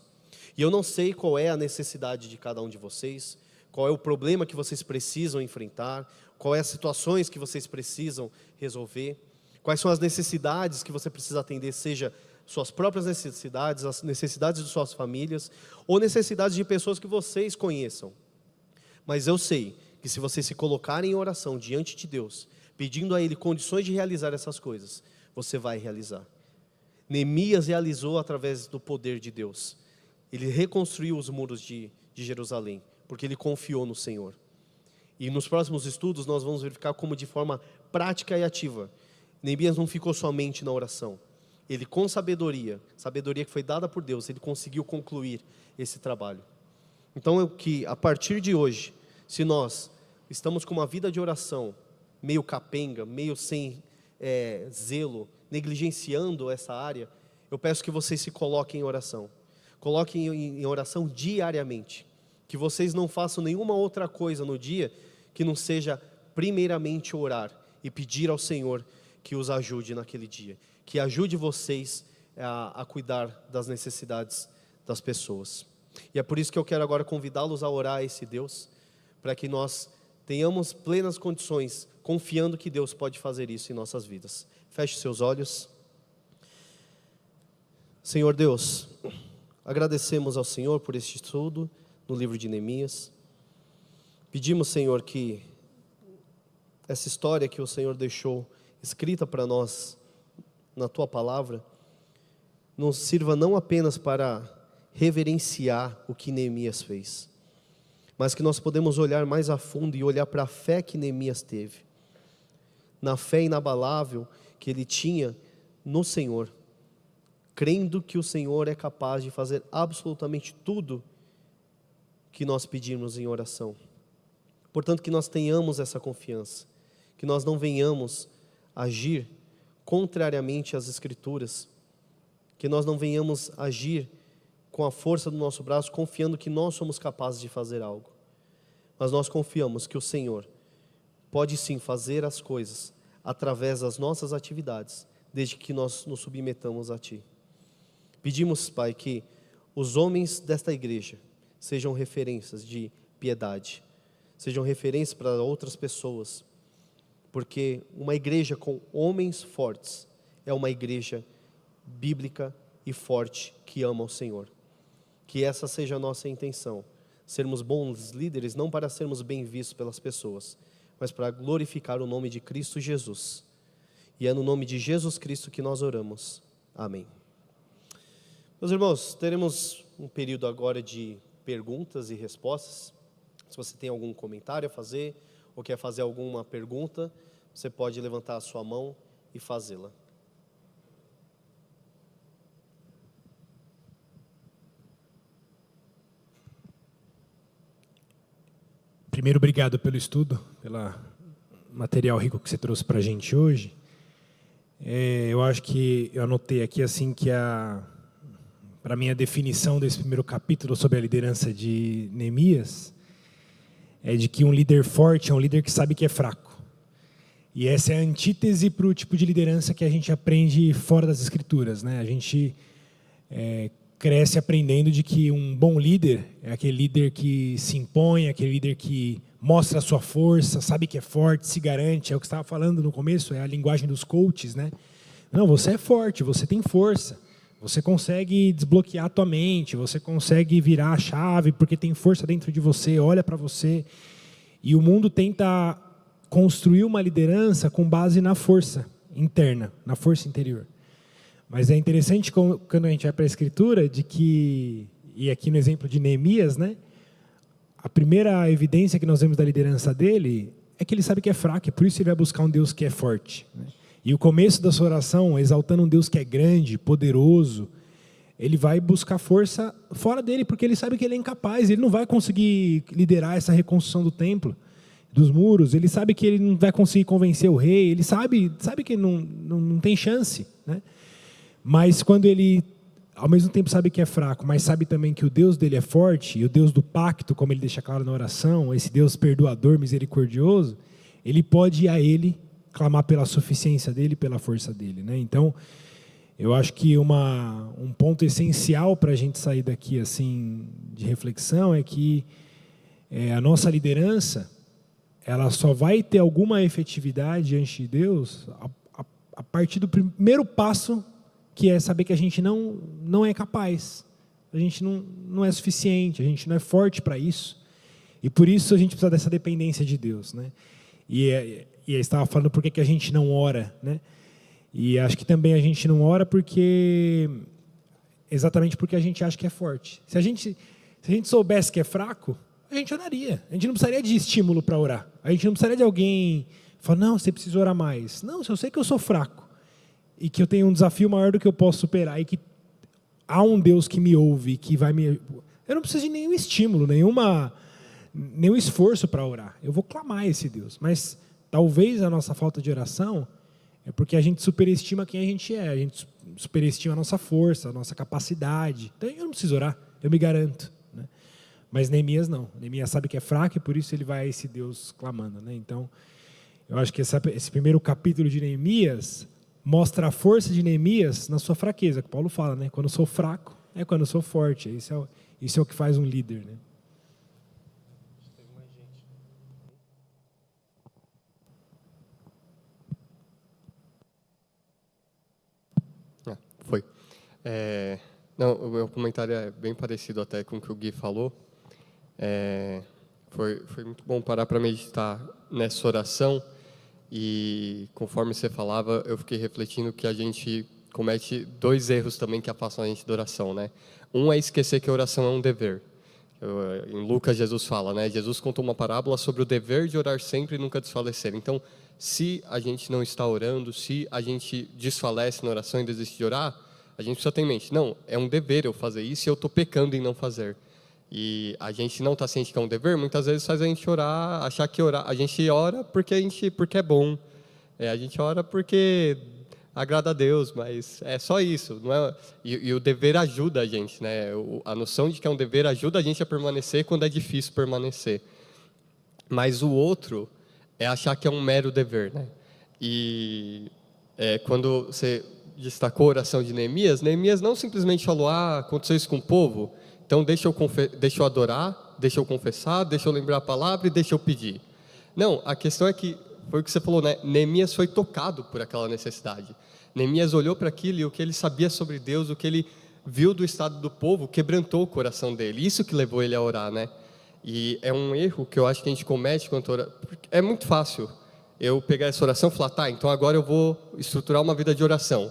E eu não sei qual é a necessidade de cada um de vocês, qual é o problema que vocês precisam enfrentar, qual é as situações que vocês precisam resolver, quais são as necessidades que você precisa atender, seja suas próprias necessidades, as necessidades de suas famílias, ou necessidades de pessoas que vocês conheçam. Mas eu sei que se vocês se colocarem em oração diante de Deus, pedindo a Ele condições de realizar essas coisas, você vai realizar. Neemias realizou através do poder de Deus. Ele reconstruiu os muros de Jerusalém, porque ele confiou no Senhor. E nos próximos estudos nós vamos verificar como de forma prática e ativa, Neemias não ficou somente na oração. Ele com sabedoria que foi dada por Deus, ele conseguiu concluir esse trabalho. Então que a partir de hoje, se nós estamos com uma vida de oração meio capenga, meio sem zelo, negligenciando essa área, eu peço que vocês se coloquem em oração. Coloquem em oração diariamente. Que vocês não façam nenhuma outra coisa no dia que não seja primeiramente orar e pedir ao Senhor que os ajude naquele dia. Que ajude vocês a cuidar das necessidades das pessoas. E é por isso que eu quero agora convidá-los a orar a esse Deus, para que nós tenhamos plenas condições, confiando que Deus pode fazer isso em nossas vidas. Feche seus olhos. Senhor Deus, agradecemos ao Senhor por este estudo no livro de Neemias. Pedimos, Senhor, que essa história que o Senhor deixou escrita para nós na Tua Palavra, nos sirva não apenas para reverenciar o que Neemias fez, mas que nós podemos olhar mais a fundo e olhar para a fé que Neemias teve, na fé inabalável que ele tinha no Senhor, crendo que o Senhor é capaz de fazer absolutamente tudo que nós pedirmos em oração. Portanto, que nós tenhamos essa confiança, que nós não venhamos agir contrariamente às Escrituras, que nós não venhamos agir com a força do nosso braço, confiando que nós somos capazes de fazer algo, mas nós confiamos que o Senhor pode sim fazer as coisas através das nossas atividades, desde que nós nos submetamos a Ti. Pedimos, Pai, que os homens desta igreja sejam referências de piedade, sejam referências para outras pessoas, porque uma igreja com homens fortes é uma igreja bíblica e forte que ama o Senhor. Que essa seja a nossa intenção, sermos bons líderes não para sermos bem vistos pelas pessoas, mas para glorificar o nome de Cristo Jesus. E é no nome de Jesus Cristo que nós oramos. Amém. Meus irmãos, teremos um período agora de perguntas e respostas. Se você tem algum comentário a fazer, ou quer fazer alguma pergunta, você pode levantar a sua mão e fazê-la. Primeiro, obrigado pelo estudo, pelo material rico que você trouxe para a gente hoje. Eu acho que eu anotei aqui assim que para mim a definição desse primeiro capítulo sobre a liderança de Neemias é de que um líder forte é um líder que sabe que é fraco. E essa é a antítese para o tipo de liderança que a gente aprende fora das Escrituras, né? A gente cresce aprendendo de que um bom líder é aquele líder que se impõe, aquele líder que mostra a sua força, sabe que é forte, se garante. É o que você estava falando no começo, é a linguagem dos coaches, né? Não, você é forte, você tem força, você consegue desbloquear a tua mente, você consegue virar a chave porque tem força dentro de você, olha para você. E o mundo tenta construir uma liderança com base na força interna, na força interior. Mas é interessante quando a gente vai para a Escritura, de que, e aqui no exemplo de Neemias, né, a primeira evidência que nós vemos da liderança dele é que ele sabe que é fraco, e por isso ele vai buscar um Deus que é forte, né? E o começo da sua oração, exaltando um Deus que é grande, poderoso, ele vai buscar força fora dele, porque ele sabe que ele é incapaz, ele não vai conseguir liderar essa reconstrução do templo, dos muros, ele sabe que ele não vai conseguir convencer o rei, ele sabe que não tem chance, né? Mas quando ele, ao mesmo tempo, sabe que é fraco, mas sabe também que o Deus dele é forte, e o Deus do pacto, como ele deixa claro na oração, esse Deus perdoador, misericordioso, ele pode ir a ele, clamar pela suficiência dele, pela força dele, né? Então, eu acho que um ponto essencial para a gente sair daqui assim de reflexão é que a nossa liderança, ela só vai ter alguma efetividade diante de Deus a partir do primeiro passo, que é saber que a gente não é capaz, a gente não é suficiente, a gente não é forte para isso, e por isso a gente precisa dessa dependência de Deus, né? E eu estava falando por que a gente não ora, né? E acho que também a gente não ora exatamente porque a gente acha que é forte. Se a gente soubesse que é fraco, a gente oraria. A gente não precisaria de estímulo para orar. A gente não precisaria de alguém falar, não, você precisa orar mais. Não, se eu sei que eu sou fraco e que eu tenho um desafio maior do que eu posso superar e que há um Deus que me ouve, que vai me... Eu não preciso de nenhum estímulo, nenhum esforço para orar. Eu vou clamar a esse Deus. Mas talvez a nossa falta de oração é porque a gente superestima quem a gente é. A gente superestima a nossa força, a nossa capacidade. Então eu não preciso orar, eu me garanto, né? Mas Neemias não. Neemias sabe que é fraco e por isso ele vai a esse Deus clamando, né? Então, eu acho que esse primeiro capítulo de Neemias mostra a força de Neemias na sua fraqueza, que Paulo fala, né? Quando eu sou fraco, é quando eu sou forte. Isso é o que faz um líder, né? Foi. Não, o meu comentário é bem parecido até com o que o Gui falou. Foi muito bom parar para meditar nessa oração e, conforme você falava, eu fiquei refletindo que a gente comete dois erros também que afastam a gente da oração, né? Um é esquecer que a oração é um dever. Em Lucas, Jesus fala, né? Jesus contou uma parábola sobre o dever de orar sempre e nunca desfalecer. Então, se a gente não está orando, se a gente desfalece na oração e desiste de orar, a gente precisa ter em mente, não, é um dever eu fazer isso e eu estou pecando em não fazer. E a gente não está ciente que é um dever, muitas vezes faz a gente orar, achar que orar, a gente ora porque é bom, a gente ora porque agrada a Deus, mas é só isso, não é? E o dever ajuda a gente, né? A noção de que é um dever ajuda a gente a permanecer quando é difícil permanecer. Mas o outro é achar que é um mero dever, né? E quando você destacou a oração de Neemias, Neemias não simplesmente falou, aconteceu isso com o povo, então deixa eu adorar, deixa eu confessar, deixa eu lembrar a palavra e deixa eu pedir. Não, a questão é que, foi o que você falou, né? Neemias foi tocado por aquela necessidade. Neemias olhou para aquilo e o que ele sabia sobre Deus, o que ele viu do estado do povo, quebrantou o coração dele. Isso que levou ele a orar, né? E é um erro que eu acho que a gente comete quando ora. É muito fácil eu pegar essa oração e falar, então agora eu vou estruturar uma vida de oração.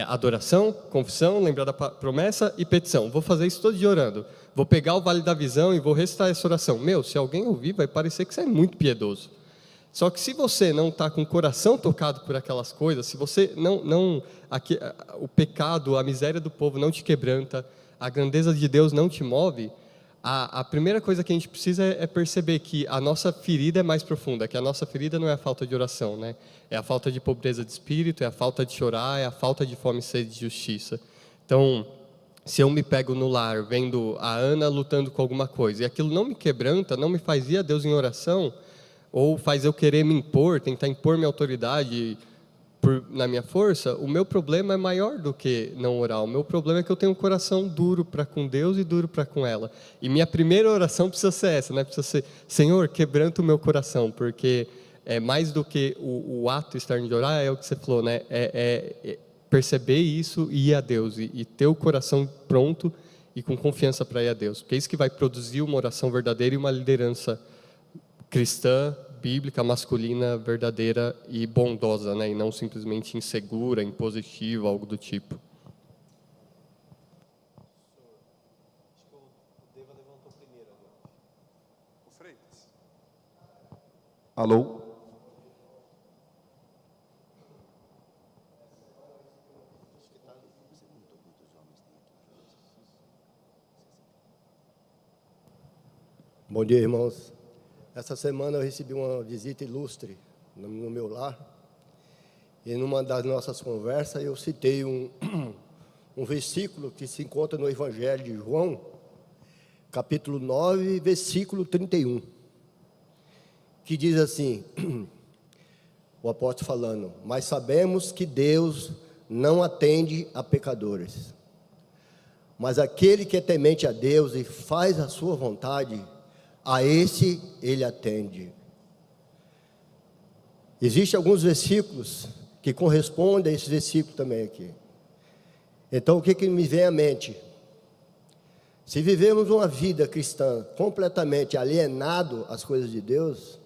Adoração, confissão, lembrar da promessa e petição. Vou fazer isso todo dia orando. Vou pegar o vale da visão e vou recitar essa oração. Se alguém ouvir, vai parecer que você é muito piedoso. Só que se você não está com o coração tocado por aquelas coisas, se você o pecado, a miséria do povo não te quebranta, a grandeza de Deus não te move, a primeira coisa que a gente precisa é perceber que a nossa ferida é mais profunda, que a nossa ferida não é a falta de oração, né? É a falta de pobreza de espírito, é a falta de chorar, é a falta de fome e sede de justiça. Então, se eu me pego no lar, vendo a Ana lutando com alguma coisa, e aquilo não me quebranta, não me faz ir a Deus em oração, ou faz eu querer me impor, tentar impor minha autoridade na minha força, o meu problema é maior do que não orar. O meu problema é que eu tenho um coração duro para com Deus e duro para com ela. E minha primeira oração precisa ser essa, né? Precisa ser, Senhor, quebranta o meu coração, porque é mais do que o ato externo de orar, é o que você falou, né? Perceber isso e ir a Deus, e ter o coração pronto e com confiança para ir a Deus, porque é isso que vai produzir uma oração verdadeira e uma liderança cristã, bíblica, masculina, verdadeira e bondosa, né? E não simplesmente insegura, impositiva, algo do tipo. Alô? Bom dia, irmãos. Essa semana eu recebi uma visita ilustre no meu lar. E numa das nossas conversas eu citei um versículo que se encontra no Evangelho de João, capítulo 9, versículo 31, que diz assim, o apóstolo falando: mas sabemos que Deus não atende a pecadores, mas aquele que é temente a Deus e faz a sua vontade, a esse ele atende. Existem alguns versículos que correspondem a esse versículo também aqui. Então, o que me vem à mente? Se vivemos uma vida cristã completamente alienado às coisas de Deus,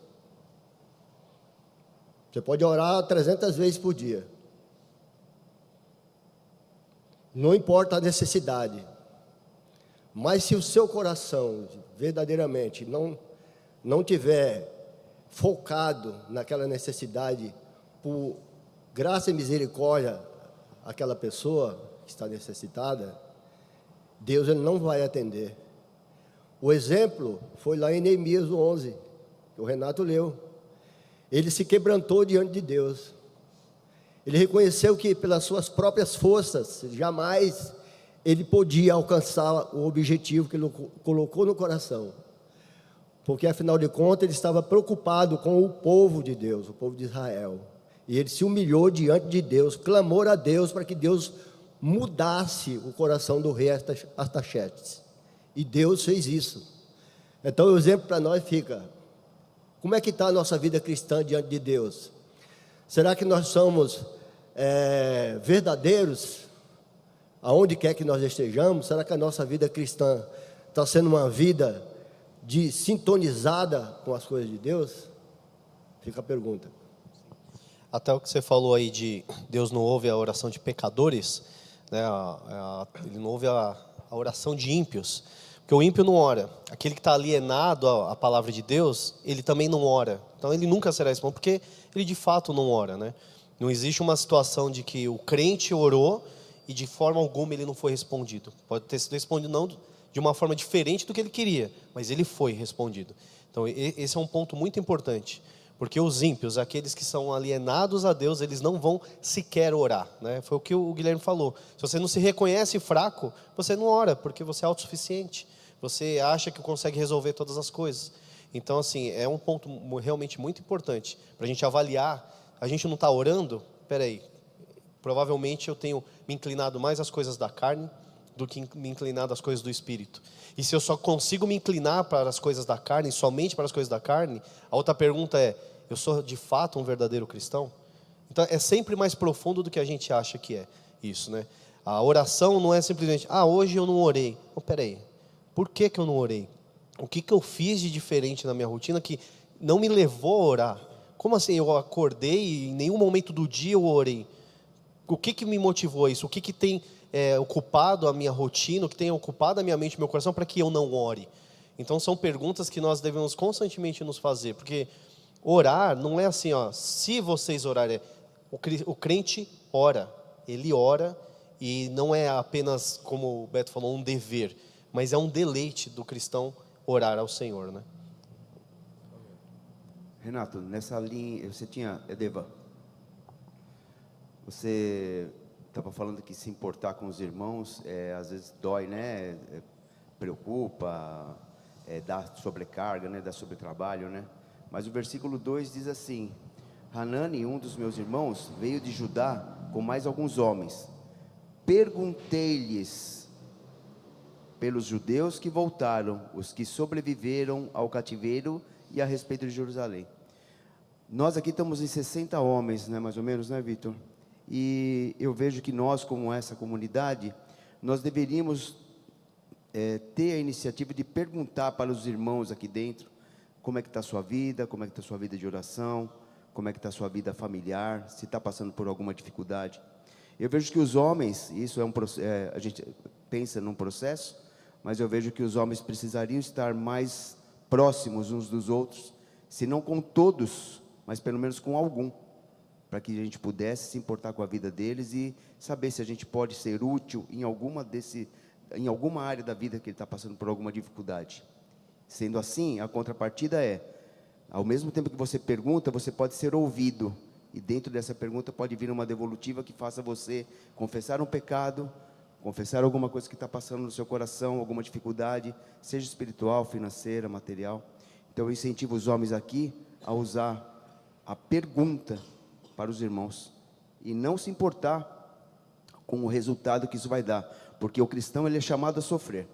você pode orar 300 vezes por dia. Não importa a necessidade. Mas se o seu coração verdadeiramente não tiver focado naquela necessidade, por graça e misericórdia àquela pessoa que está necessitada, Deus ele não vai atender. O exemplo foi lá em Neemias 11, que o Renato leu. Ele se quebrantou diante de Deus. Ele reconheceu que pelas suas próprias forças, jamais ele podia alcançar o objetivo que ele colocou no coração. Porque, afinal de contas, ele estava preocupado com o povo de Deus, o povo de Israel. E ele se humilhou diante de Deus, clamou a Deus para que Deus mudasse o coração do rei Artaxerxes. E Deus fez isso. Então, o exemplo para nós fica: como é que está a nossa vida cristã diante de Deus? Será que nós somos verdadeiros aonde quer que nós estejamos? Será que a nossa vida cristã está sendo uma vida sintonizada com as coisas de Deus? Fica a pergunta. Até o que você falou aí de Deus não ouve a oração de pecadores, né? Ele não ouve a oração de ímpios, porque o ímpio não ora. Aquele que está alienado à palavra de Deus, ele também não ora. Então ele nunca será respondido, porque ele de fato não ora, né? Não existe uma situação de que o crente orou e de forma alguma ele não foi respondido. Pode ter sido respondido não de uma forma diferente do que ele queria, mas ele foi respondido. Então esse é um ponto muito importante, porque os ímpios, aqueles que são alienados a Deus, eles não vão sequer orar, né? Foi o que o Guilherme falou. Se você não se reconhece fraco, você não ora, porque você é autossuficiente. Você acha que consegue resolver todas as coisas. Então, assim, é um ponto realmente muito importante para a gente avaliar. A gente não está orando? Peraí, provavelmente eu tenho me inclinado mais às coisas da carne do que me inclinado às coisas do Espírito. E se eu só consigo me inclinar para as coisas da carne, somente para as coisas da carne, a outra pergunta é: eu sou de fato um verdadeiro cristão? Então é sempre mais profundo do que a gente acha que é isso, né? A oração não é simplesmente: hoje eu não orei. Peraí, por que eu não orei? O que eu fiz de diferente na minha rotina que não me levou a orar? Como assim eu acordei e em nenhum momento do dia eu orei? O que me motivou a isso? O que tem ocupado a minha rotina, o que tem ocupado a minha mente e meu coração para que eu não ore? Então são perguntas que nós devemos constantemente nos fazer, porque orar não é assim, se vocês orarem, o crente ora, ele ora, e não é apenas, como o Beto falou, um dever, mas é um deleite do cristão orar ao Senhor, né? Renato, nessa linha, Edeva, você estava falando que se importar com os irmãos, às vezes dói, né? Preocupa, dá sobrecarga, né? Dá sobretrabalho, né? Mas o versículo 2 diz assim: Hanani, um dos meus irmãos, veio de Judá com mais alguns homens. Perguntei-lhes pelos judeus que voltaram, os que sobreviveram ao cativeiro, e a respeito de Jerusalém. Nós aqui estamos em 60 homens, né, mais ou menos, né, Vitor? E eu vejo que nós, como essa comunidade, nós deveríamos ter a iniciativa de perguntar para os irmãos aqui dentro como é que está a sua vida, como é que está a sua vida de oração, como é que está a sua vida familiar, se está passando por alguma dificuldade. Eu vejo que os homens, isso é a gente pensa num processo, mas eu vejo que os homens precisariam estar mais próximos uns dos outros, se não com todos, mas pelo menos com algum, para que a gente pudesse se importar com a vida deles e saber se a gente pode ser útil em alguma área da vida que ele está passando por alguma dificuldade. Sendo assim, a contrapartida é, ao mesmo tempo que você pergunta, você pode ser ouvido, e dentro dessa pergunta pode vir uma devolutiva que faça você confessar um pecado, confessar alguma coisa que está passando no seu coração, alguma dificuldade, seja espiritual, financeira, material. Então eu incentivo os homens aqui a usar a pergunta para os irmãos, e não se importar com o resultado que isso vai dar, porque o cristão ele é chamado a sofrer,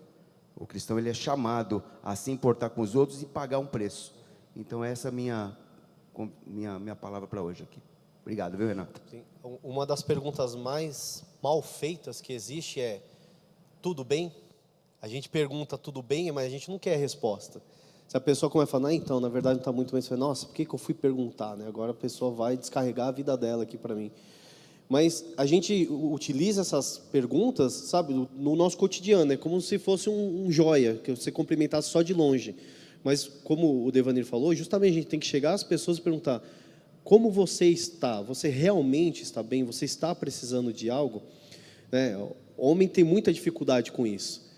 o cristão ele é chamado a se importar com os outros e pagar um preço. Então essa é a minha palavra para hoje aqui. Obrigado, viu, Renato? Sim. Uma das perguntas mais mal feitas que existe é: tudo bem? A gente pergunta tudo bem, mas a gente não quer a resposta. Se a pessoa começa a falar, então, na verdade não está muito bem, você fala, nossa, por que eu fui perguntar, né? Agora a pessoa vai descarregar a vida dela aqui para mim. Mas a gente utiliza essas perguntas, sabe, no nosso cotidiano, é como se fosse um joia, que você cumprimentasse só de longe. Mas, como o Devanir falou, justamente a gente tem que chegar às pessoas e perguntar: como você está? Você realmente está bem? Você está precisando de algo? Né? O homem tem muita dificuldade com isso.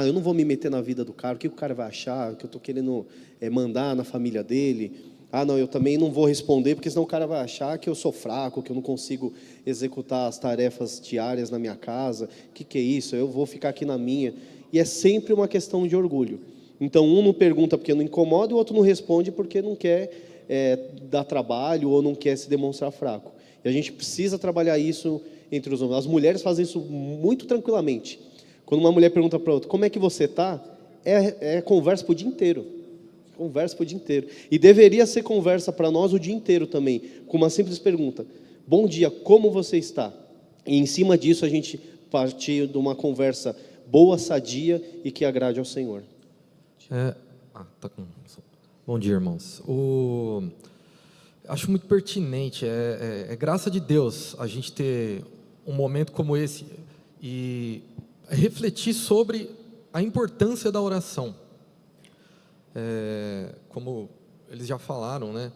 Eu não vou me meter na vida do cara, o que o cara vai achar, que eu estou querendo mandar na família dele. Não, eu também não vou responder, porque senão o cara vai achar que eu sou fraco, que eu não consigo executar as tarefas diárias na minha casa. O que é isso? Eu vou ficar aqui na minha. E é sempre uma questão de orgulho. Então, um não pergunta porque não incomoda, e o outro não responde porque não quer dar trabalho ou não quer se demonstrar fraco. E a gente precisa trabalhar isso entre os homens. As mulheres fazem isso muito tranquilamente. Quando uma mulher pergunta para outra, como é que você está? É conversa para o dia inteiro. Conversa para o dia inteiro. E deveria ser conversa para nós o dia inteiro também, com uma simples pergunta: bom dia, como você está? E em cima disso a gente partir de uma conversa boa, sadia e que agrade ao Senhor. Bom dia, irmãos. Acho muito pertinente, é graça de Deus a gente ter um momento como esse e refletir sobre a importância da oração. Como eles já falaram, né?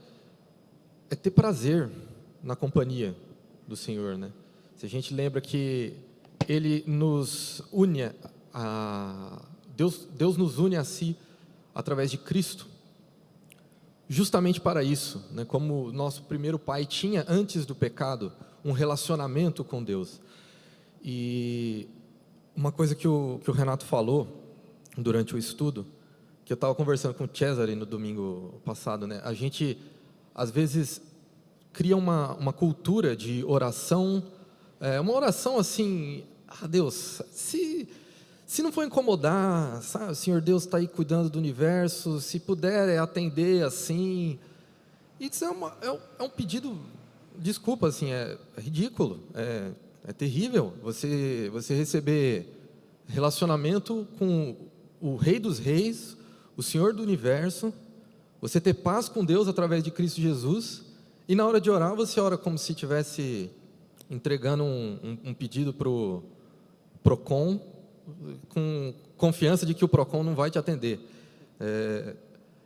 É ter prazer na companhia do Senhor, né? Se a gente lembra que Ele nos une Deus nos une a si através de Cristo, justamente para isso, né? Como nosso primeiro pai tinha antes do pecado um relacionamento com Deus. E uma coisa que o Renato falou durante o estudo, que eu estava conversando com o Cesare no domingo passado, né? A gente às vezes cria uma cultura de oração, uma oração assim: Deus, se não for incomodar, sabe, o Senhor Deus está aí cuidando do universo, se puder atender assim. Isso é um pedido, desculpa, assim, é ridículo, é terrível você receber relacionamento com o Rei dos Reis, o Senhor do universo, você ter paz com Deus através de Cristo Jesus, e na hora de orar você ora como se estivesse entregando um pedido para o PROCON, com confiança de que o PROCON não vai te atender.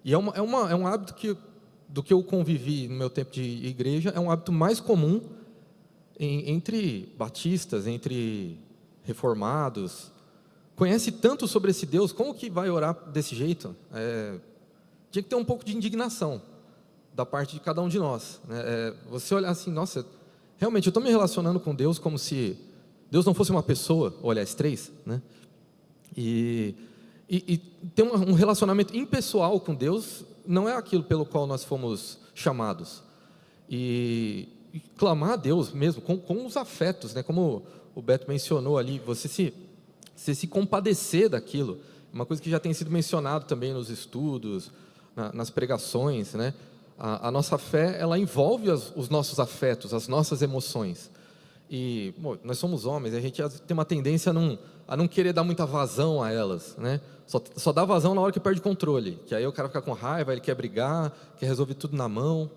E é um hábito do que eu convivi no meu tempo de igreja, é um hábito mais comum entre batistas, entre reformados. Conhece tanto sobre esse Deus, como que vai orar desse jeito? Tinha que ter um pouco de indignação da parte de cada um de nós, né? Você olhar assim: nossa, realmente eu estou me relacionando com Deus como se Deus não fosse uma pessoa, ou aliás, três, né? E ter um relacionamento impessoal com Deus não é aquilo pelo qual nós fomos chamados. E clamar a Deus mesmo, com os afetos, né? Como o Beto mencionou ali, você se compadecer daquilo, uma coisa que já tem sido mencionado também nos estudos, nas pregações, né? A nossa fé, ela envolve os nossos afetos, as nossas emoções. E nós somos homens, a gente tem uma tendência a não querer dar muita vazão a elas, né? Só dá vazão na hora que perde o controle, que aí o cara fica com raiva, ele quer brigar, quer resolver tudo na mão.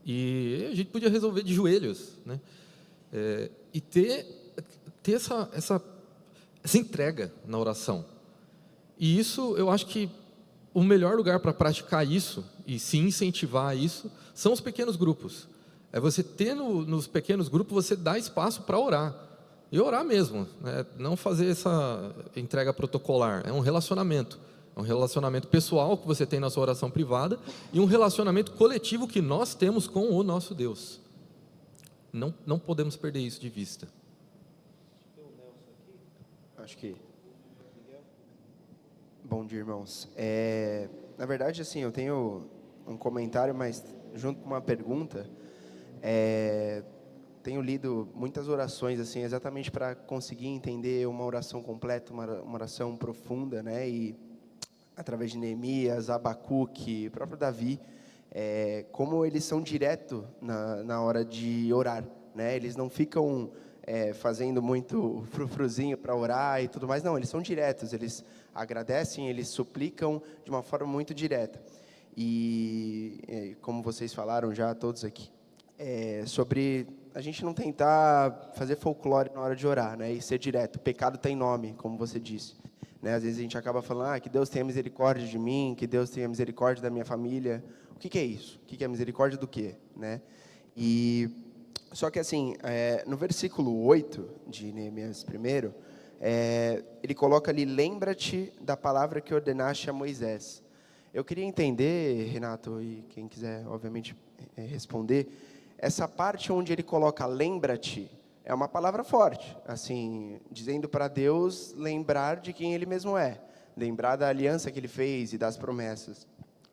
E a gente podia resolver de joelhos, né? E ter essa entrega na oração. E isso, eu acho que o melhor lugar para praticar isso e se incentivar isso são os pequenos grupos. É você ter nos pequenos grupos, você dá espaço para orar. E orar mesmo, né? Não fazer essa entrega protocolar. É um relacionamento. É um relacionamento pessoal que você tem na sua oração privada e um relacionamento coletivo que nós temos com o nosso Deus. Não podemos perder isso de vista. Acho que... Bom dia, irmãos. Na verdade, assim, eu tenho um comentário, mas junto com uma pergunta. Tenho lido muitas orações, assim, exatamente para conseguir entender uma oração completa, uma oração profunda, né? E através de Neemias, Abacuque, próprio Davi, como eles são diretos na hora de orar, né? Eles não ficam fazendo muito frufruzinho para orar e tudo mais, não, eles são diretos, eles agradecem, eles suplicam de uma forma muito direta. E como vocês falaram já, todos aqui, sobre a gente não tentar fazer folclore na hora de orar, né? E ser direto, o pecado tem nome, como você disse. Né? Às vezes a gente acaba falando, que Deus tenha misericórdia de mim, que Deus tenha misericórdia da minha família. O que é isso? O que é misericórdia do quê? Né? Só que assim, no versículo 8 de Neemias 1, ele coloca ali, lembra-te da palavra que ordenaste a Moisés. Eu queria entender, Renato, e quem quiser, obviamente, responder, essa parte onde ele coloca lembra-te, é uma palavra forte, assim, dizendo para Deus lembrar de quem Ele mesmo é, lembrar da aliança que Ele fez e das promessas.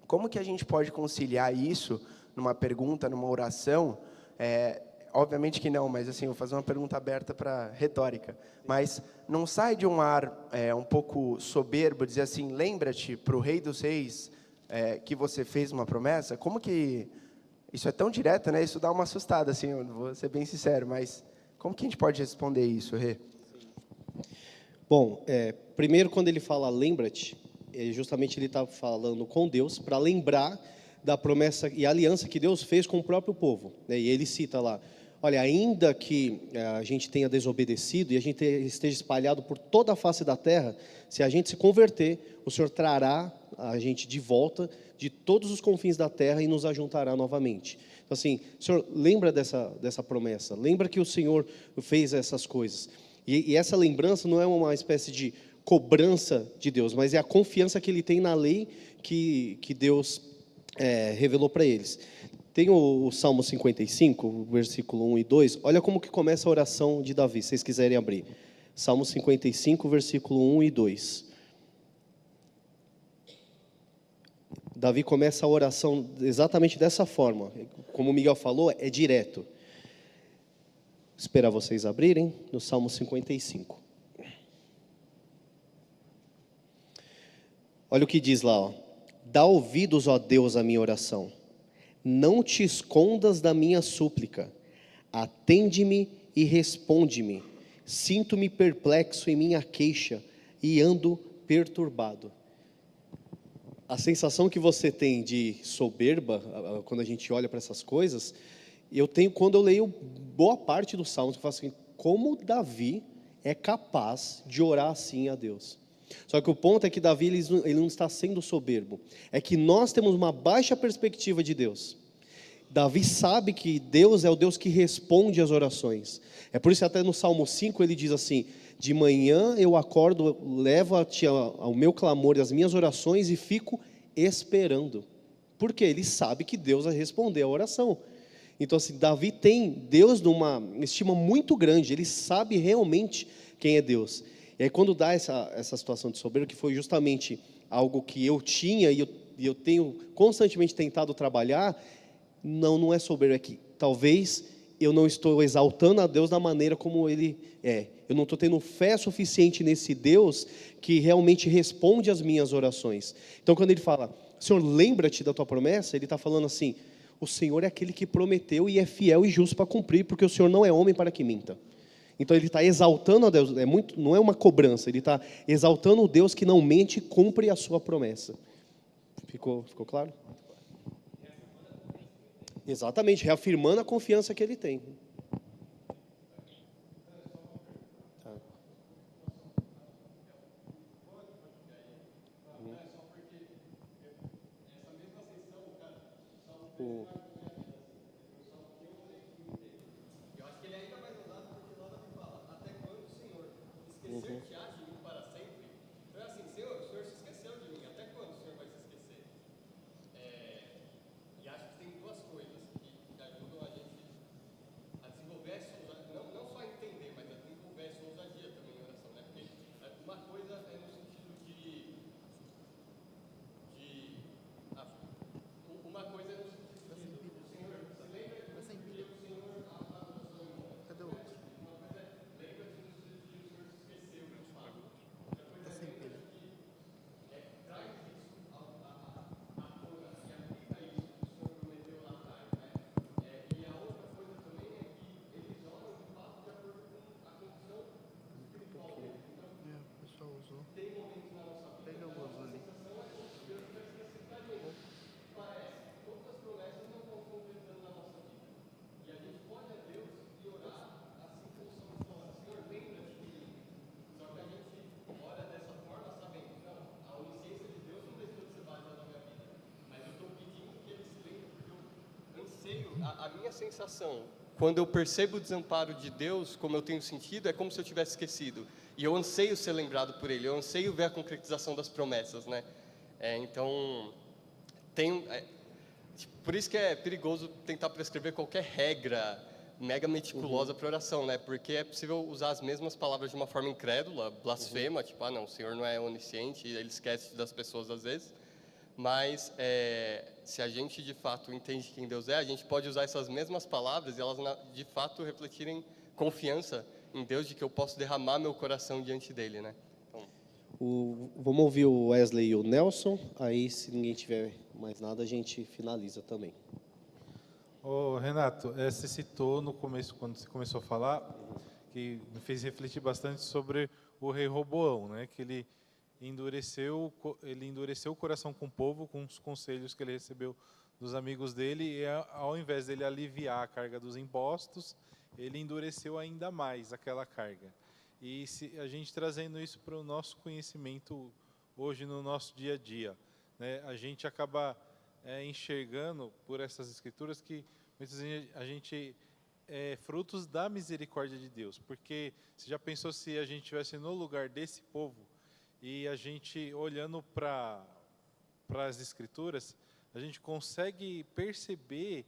Como que a gente pode conciliar isso numa pergunta, numa oração? Obviamente que não, mas assim, eu vou fazer uma pergunta aberta para retórica. Mas não sai de um ar um pouco soberbo, dizer assim, lembra-te para o Rei dos Reis que você fez uma promessa? Como que... Isso é tão direto, né? Isso dá uma assustada, assim, eu vou ser bem sincero, mas como que a gente pode responder isso, Rê? Bom, primeiro, quando ele fala lembra-te, justamente ele está falando com Deus para lembrar da promessa e aliança que Deus fez com o próprio povo. Né? E ele cita lá, olha, ainda que a gente tenha desobedecido e a gente esteja espalhado por toda a face da terra, se a gente se converter, o Senhor trará a gente de volta de todos os confins da terra e nos ajuntará novamente. Então, assim, Senhor, lembra dessa promessa, lembra que o Senhor fez essas coisas. E essa lembrança não é uma espécie de cobrança de Deus, mas é a confiança que Ele tem na lei que Deus revelou para eles. Tem o Salmo 55, versículo 1 e 2, olha como que começa a oração de Davi, se vocês quiserem abrir. Salmo 55, versículo 1 e 2. Davi começa a oração exatamente dessa forma. Como o Miguel falou, é direto. Vou esperar vocês abrirem no Salmo 55. Olha o que diz lá, ó. Dá ouvidos, ó Deus, à minha oração. Não te escondas da minha súplica. Atende-me e responde-me. Sinto-me perplexo em minha queixa e ando perturbado. A sensação que você tem de soberba, quando a gente olha para essas coisas, eu tenho quando eu leio boa parte dos Salmos, eu falo assim, como Davi é capaz de orar assim a Deus? Só que o ponto é que Davi ele não está sendo soberbo, é que nós temos uma baixa perspectiva de Deus. Davi sabe que Deus é o Deus que responde às orações. É por isso até no Salmo 5 ele diz assim, de manhã eu acordo, levo-te ao meu clamor e as minhas orações e fico esperando. Porque ele sabe que Deus vai responder a oração. Então assim, Davi tem Deus numa estima muito grande, ele sabe realmente quem é Deus. E aí quando dá essa situação de soberba, que foi justamente algo que eu tinha e eu tenho constantemente tentado trabalhar, não é soberbo, é que talvez eu não estou exaltando a Deus da maneira como Ele é. Eu não estou tendo fé suficiente nesse Deus que realmente responde às minhas orações. Então, quando Ele fala, Senhor, lembra-te da tua promessa, Ele está falando assim, o Senhor é aquele que prometeu e é fiel e justo para cumprir, porque o Senhor não é homem para que minta. Então ele está exaltando a Deus, não é uma cobrança, ele está exaltando o Deus que não mente e cumpre a sua promessa. Ficou claro? Exatamente, reafirmando a confiança que ele tem. A minha sensação, quando eu percebo o desamparo de Deus, como eu tenho sentido, é como se eu tivesse esquecido. E eu anseio ser lembrado por Ele, eu anseio ver a concretização das promessas, né? Então, por isso que é perigoso tentar prescrever qualquer regra mega meticulosa para oração, né? Porque é possível usar as mesmas palavras de uma forma incrédula, blasfema, tipo, não, o Senhor não é onisciente, Ele esquece das pessoas às vezes. Mas se a gente de fato entende quem Deus é, a gente pode usar essas mesmas palavras e elas de fato refletirem confiança em Deus, de que eu posso derramar meu coração diante dele, né? Então, Vamos ouvir o Wesley e o Nelson, aí se ninguém tiver mais nada a gente finaliza também. Ô, Renato, você citou no começo, quando você começou a falar, que me fez refletir bastante sobre o rei Roboão, né? Que ele endureceu o coração com o povo, com os conselhos que ele recebeu dos amigos dele, e ao invés dele aliviar a carga dos impostos, ele endureceu ainda mais aquela carga. E se a gente trazendo isso para o nosso conhecimento hoje no nosso dia a dia, né, a gente acaba enxergando por essas escrituras que muitas vezes a gente é frutos da misericórdia de Deus, porque você já pensou se a gente estivesse no lugar desse povo e a gente olhando para as escrituras, a gente consegue perceber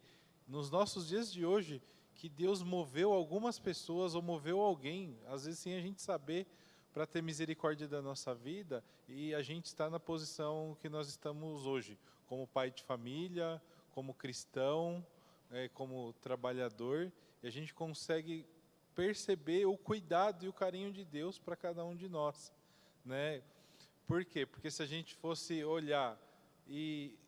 nos nossos dias de hoje que Deus moveu algumas pessoas ou moveu alguém, às vezes sem a gente saber, para ter misericórdia da nossa vida, e a gente está na posição que nós estamos hoje, como pai de família, como cristão, como trabalhador, e a gente consegue perceber o cuidado e o carinho de Deus para cada um de nós, né? Por quê? Porque se a gente fosse olhar e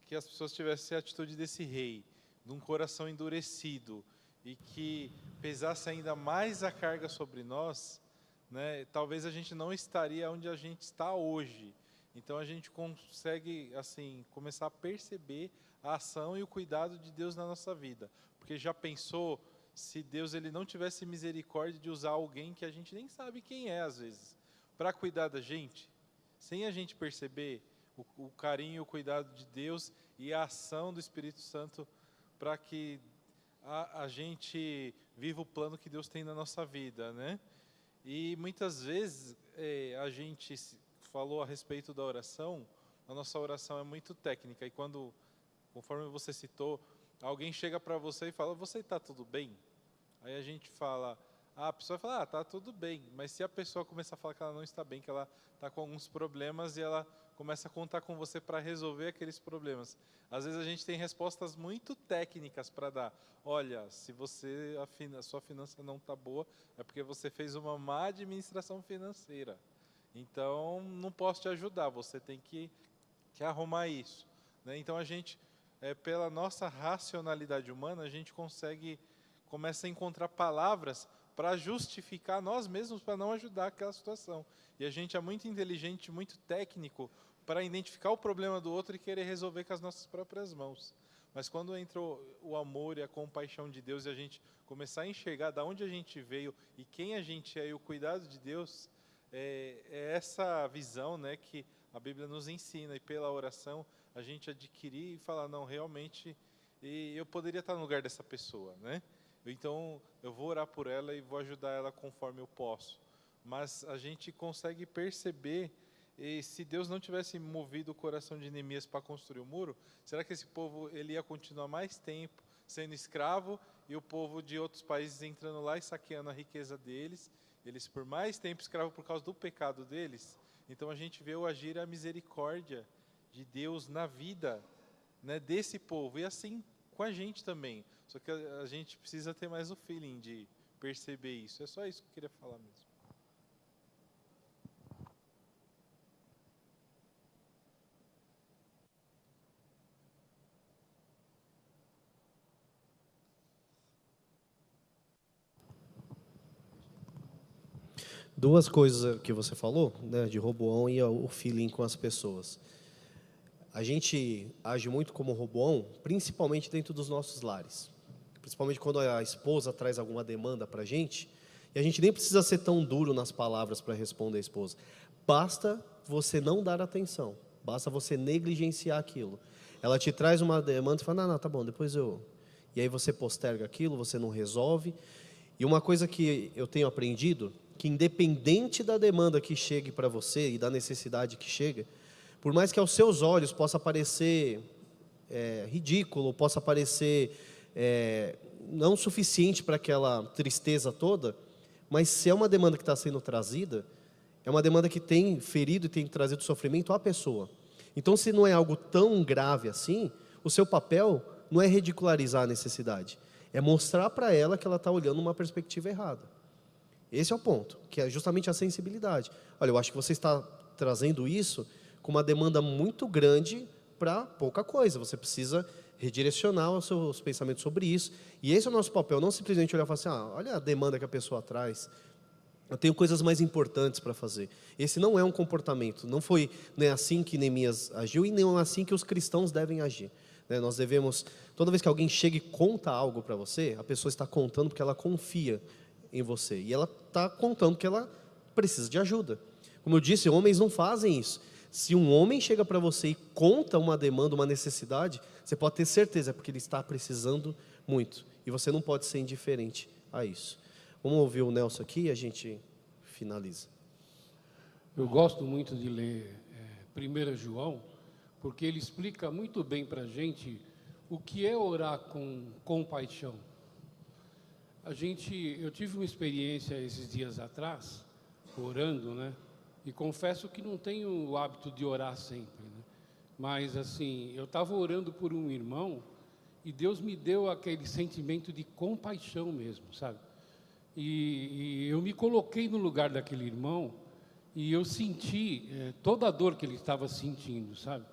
que as pessoas tivessem a atitude desse rei, de um coração endurecido, e que pesasse ainda mais a carga sobre nós, né, talvez a gente não estaria onde a gente está hoje. Então a gente consegue assim começar a perceber a ação e o cuidado de Deus na nossa vida. Porque já pensou se Deus ele não tivesse misericórdia de usar alguém que a gente nem sabe quem é às vezes, para cuidar da gente, sem a gente perceber o carinho e o cuidado de Deus e a ação do Espírito Santo para que a gente viva o plano que Deus tem na nossa vida, né? E muitas vezes a gente falou a respeito da oração, a nossa oração é muito técnica, e conforme você citou, alguém chega para você e fala, você está tudo bem? Aí a gente fala, a pessoa fala, está tudo bem, mas se a pessoa começar a falar que ela não está bem, que ela está com alguns problemas, e ela começa a contar com você para resolver aqueles problemas. Às vezes a gente tem respostas muito técnicas para dar. Olha, se a sua finança não está boa, é porque você fez uma má administração financeira. Então, não posso te ajudar, você tem que arrumar isso, né? Então, a gente pela nossa racionalidade humana, a gente começa a encontrar palavras para justificar nós mesmos para não ajudar aquela situação. E a gente é muito inteligente, muito técnico para identificar o problema do outro e querer resolver com as nossas próprias mãos. Mas quando entrou o amor e a compaixão de Deus e a gente começar a enxergar de onde a gente veio e quem a gente é e o cuidado de Deus, é essa visão, né, que a Bíblia nos ensina, e pela oração a gente adquirir e falar, não, realmente eu poderia estar no lugar dessa pessoa, né? Então eu vou orar por ela e vou ajudar ela conforme eu posso. Mas a gente consegue perceber, e se Deus não tivesse movido o coração de Neemias para construir o muro, será que esse povo ele ia continuar mais tempo sendo escravo e o povo de outros países entrando lá e saqueando a riqueza deles, eles por mais tempo escravos por causa do pecado deles? Então a gente vê o agir, a misericórdia de Deus na vida, né, desse povo, e assim com a gente também. Só que a gente precisa ter mais o feeling de perceber isso. É só isso que eu queria falar mesmo. Duas coisas que você falou, né, de Roboão e o feeling com as pessoas. A gente age muito como Roboão, principalmente dentro dos nossos lares. Principalmente quando a esposa traz alguma demanda para a gente, e a gente nem precisa ser tão duro nas palavras para responder a esposa. Basta você não dar atenção, basta você negligenciar aquilo. Ela te traz uma demanda e fala, não, tá bom, depois eu... E aí você posterga aquilo, você não resolve. E uma coisa que eu tenho aprendido, que independente da demanda que chegue para você e da necessidade que chega, por mais que aos seus olhos possa parecer ridículo, possa parecer não suficiente para aquela tristeza toda, mas se é uma demanda que está sendo trazida, é uma demanda que tem ferido e tem trazido sofrimento à pessoa. Então, se não é algo tão grave assim, o seu papel não é ridicularizar a necessidade, é mostrar para ela que ela está olhando uma perspectiva errada. Esse é o ponto, que é justamente a sensibilidade. Olha, eu acho que você está trazendo isso com uma demanda muito grande para pouca coisa. Você precisa redirecionar os seus pensamentos sobre isso. E esse é o nosso papel, não simplesmente olhar e falar assim, olha a demanda que a pessoa traz. Eu tenho coisas mais importantes para fazer. Esse não é um comportamento, não é assim que Neemias agiu e não é assim que os cristãos devem agir. Nós devemos, toda vez que alguém chega e conta algo para você, a pessoa está contando porque ela confia em você. E ela está contando que ela precisa de ajuda. Como eu disse, homens não fazem isso. Se um homem chega para você e conta uma demanda, uma necessidade, você pode ter certeza, é porque ele está precisando muito. E você não pode ser indiferente a isso. Vamos ouvir o Nelson aqui e a gente finaliza. Eu gosto muito de ler 1 João, porque ele explica muito bem para a gente o que é orar com compaixão. Eu tive uma experiência esses dias atrás, orando, né? E confesso que não tenho o hábito de orar sempre, né? Mas assim, eu estava orando por um irmão e Deus me deu aquele sentimento de compaixão mesmo, sabe? E eu me coloquei no lugar daquele irmão e eu senti toda a dor que ele estava sentindo, sabe?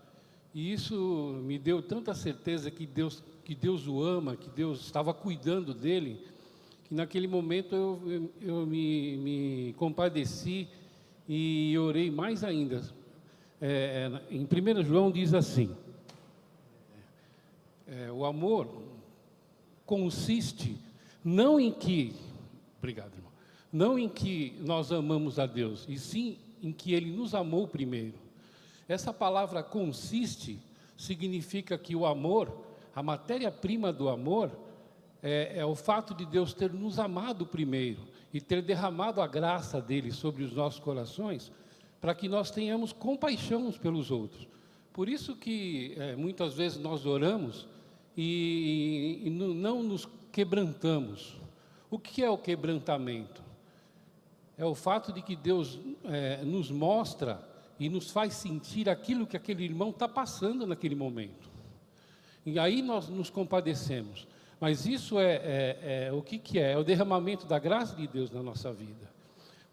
E isso me deu tanta certeza que Deus o ama, que Deus estava cuidando dele, que naquele momento eu me compadeci e orei mais ainda. Em 1 João diz assim, o amor consiste não em que, obrigado, irmão, não em que nós amamos a Deus, e sim em que Ele nos amou primeiro. Essa palavra consiste significa que o amor, a matéria-prima do amor, é o fato de Deus ter nos amado primeiro e ter derramado a graça dele sobre os nossos corações, para que nós tenhamos compaixão uns pelos outros. Por isso que muitas vezes nós oramos e não nos quebrantamos. O que é o quebrantamento? É o fato de que Deus nos mostra e nos faz sentir aquilo que aquele irmão está passando naquele momento. E aí nós nos compadecemos. Mas isso o que é? É o derramamento da graça de Deus na nossa vida.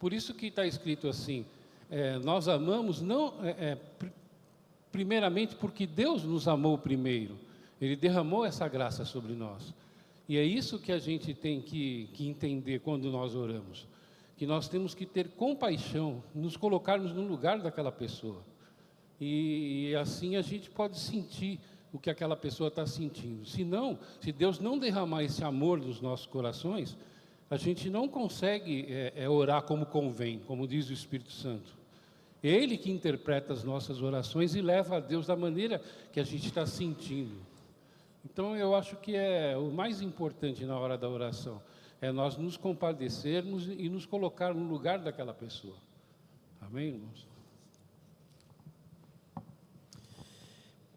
Por isso que está escrito assim, nós amamos não primeiramente porque Deus nos amou primeiro. Ele derramou essa graça sobre nós. E é isso que a gente tem que entender quando nós oramos. Que nós temos que ter compaixão, nos colocarmos no lugar daquela pessoa. E assim a gente pode sentir o que aquela pessoa está sentindo. Se não, se Deus não derramar esse amor nos nossos corações, a gente não consegue orar como convém, como diz o Espírito Santo. É Ele que interpreta as nossas orações e leva a Deus da maneira que a gente está sentindo. Então, eu acho que é o mais importante na hora da oração, é nós nos compadecermos e nos colocar no lugar daquela pessoa. Amém, irmãos?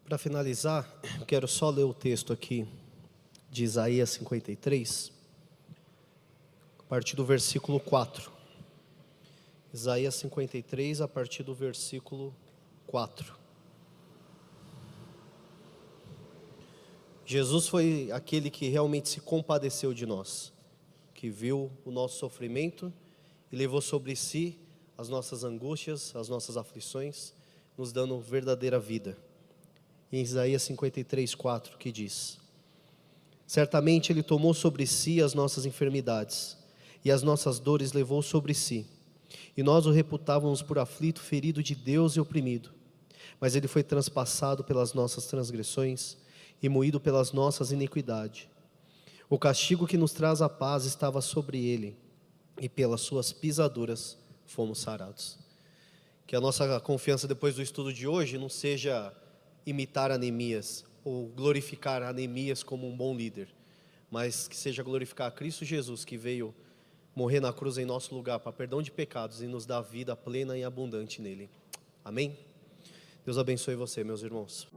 Para finalizar, eu quero só ler o texto aqui de Isaías 53, a partir do versículo 4. Isaías 53, a partir do versículo 4. Jesus foi aquele que realmente se compadeceu de nós, que viu o nosso sofrimento e levou sobre si as nossas angústias, as nossas aflições, nos dando verdadeira vida. Em Isaías 53, 4, que diz: certamente Ele tomou sobre si as nossas enfermidades, e as nossas dores levou sobre si. E nós o reputávamos por aflito, ferido de Deus e oprimido. Mas Ele foi transpassado pelas nossas transgressões e moído pelas nossas iniquidades. O castigo que nos traz a paz estava sobre Ele, e pelas suas pisaduras fomos sarados. Que a nossa confiança depois do estudo de hoje não seja imitar Neemias, ou glorificar Neemias como um bom líder, mas que seja glorificar a Cristo Jesus, que veio morrer na cruz em nosso lugar para perdão de pecados e nos dar vida plena e abundante nele. Amém? Deus abençoe você, meus irmãos.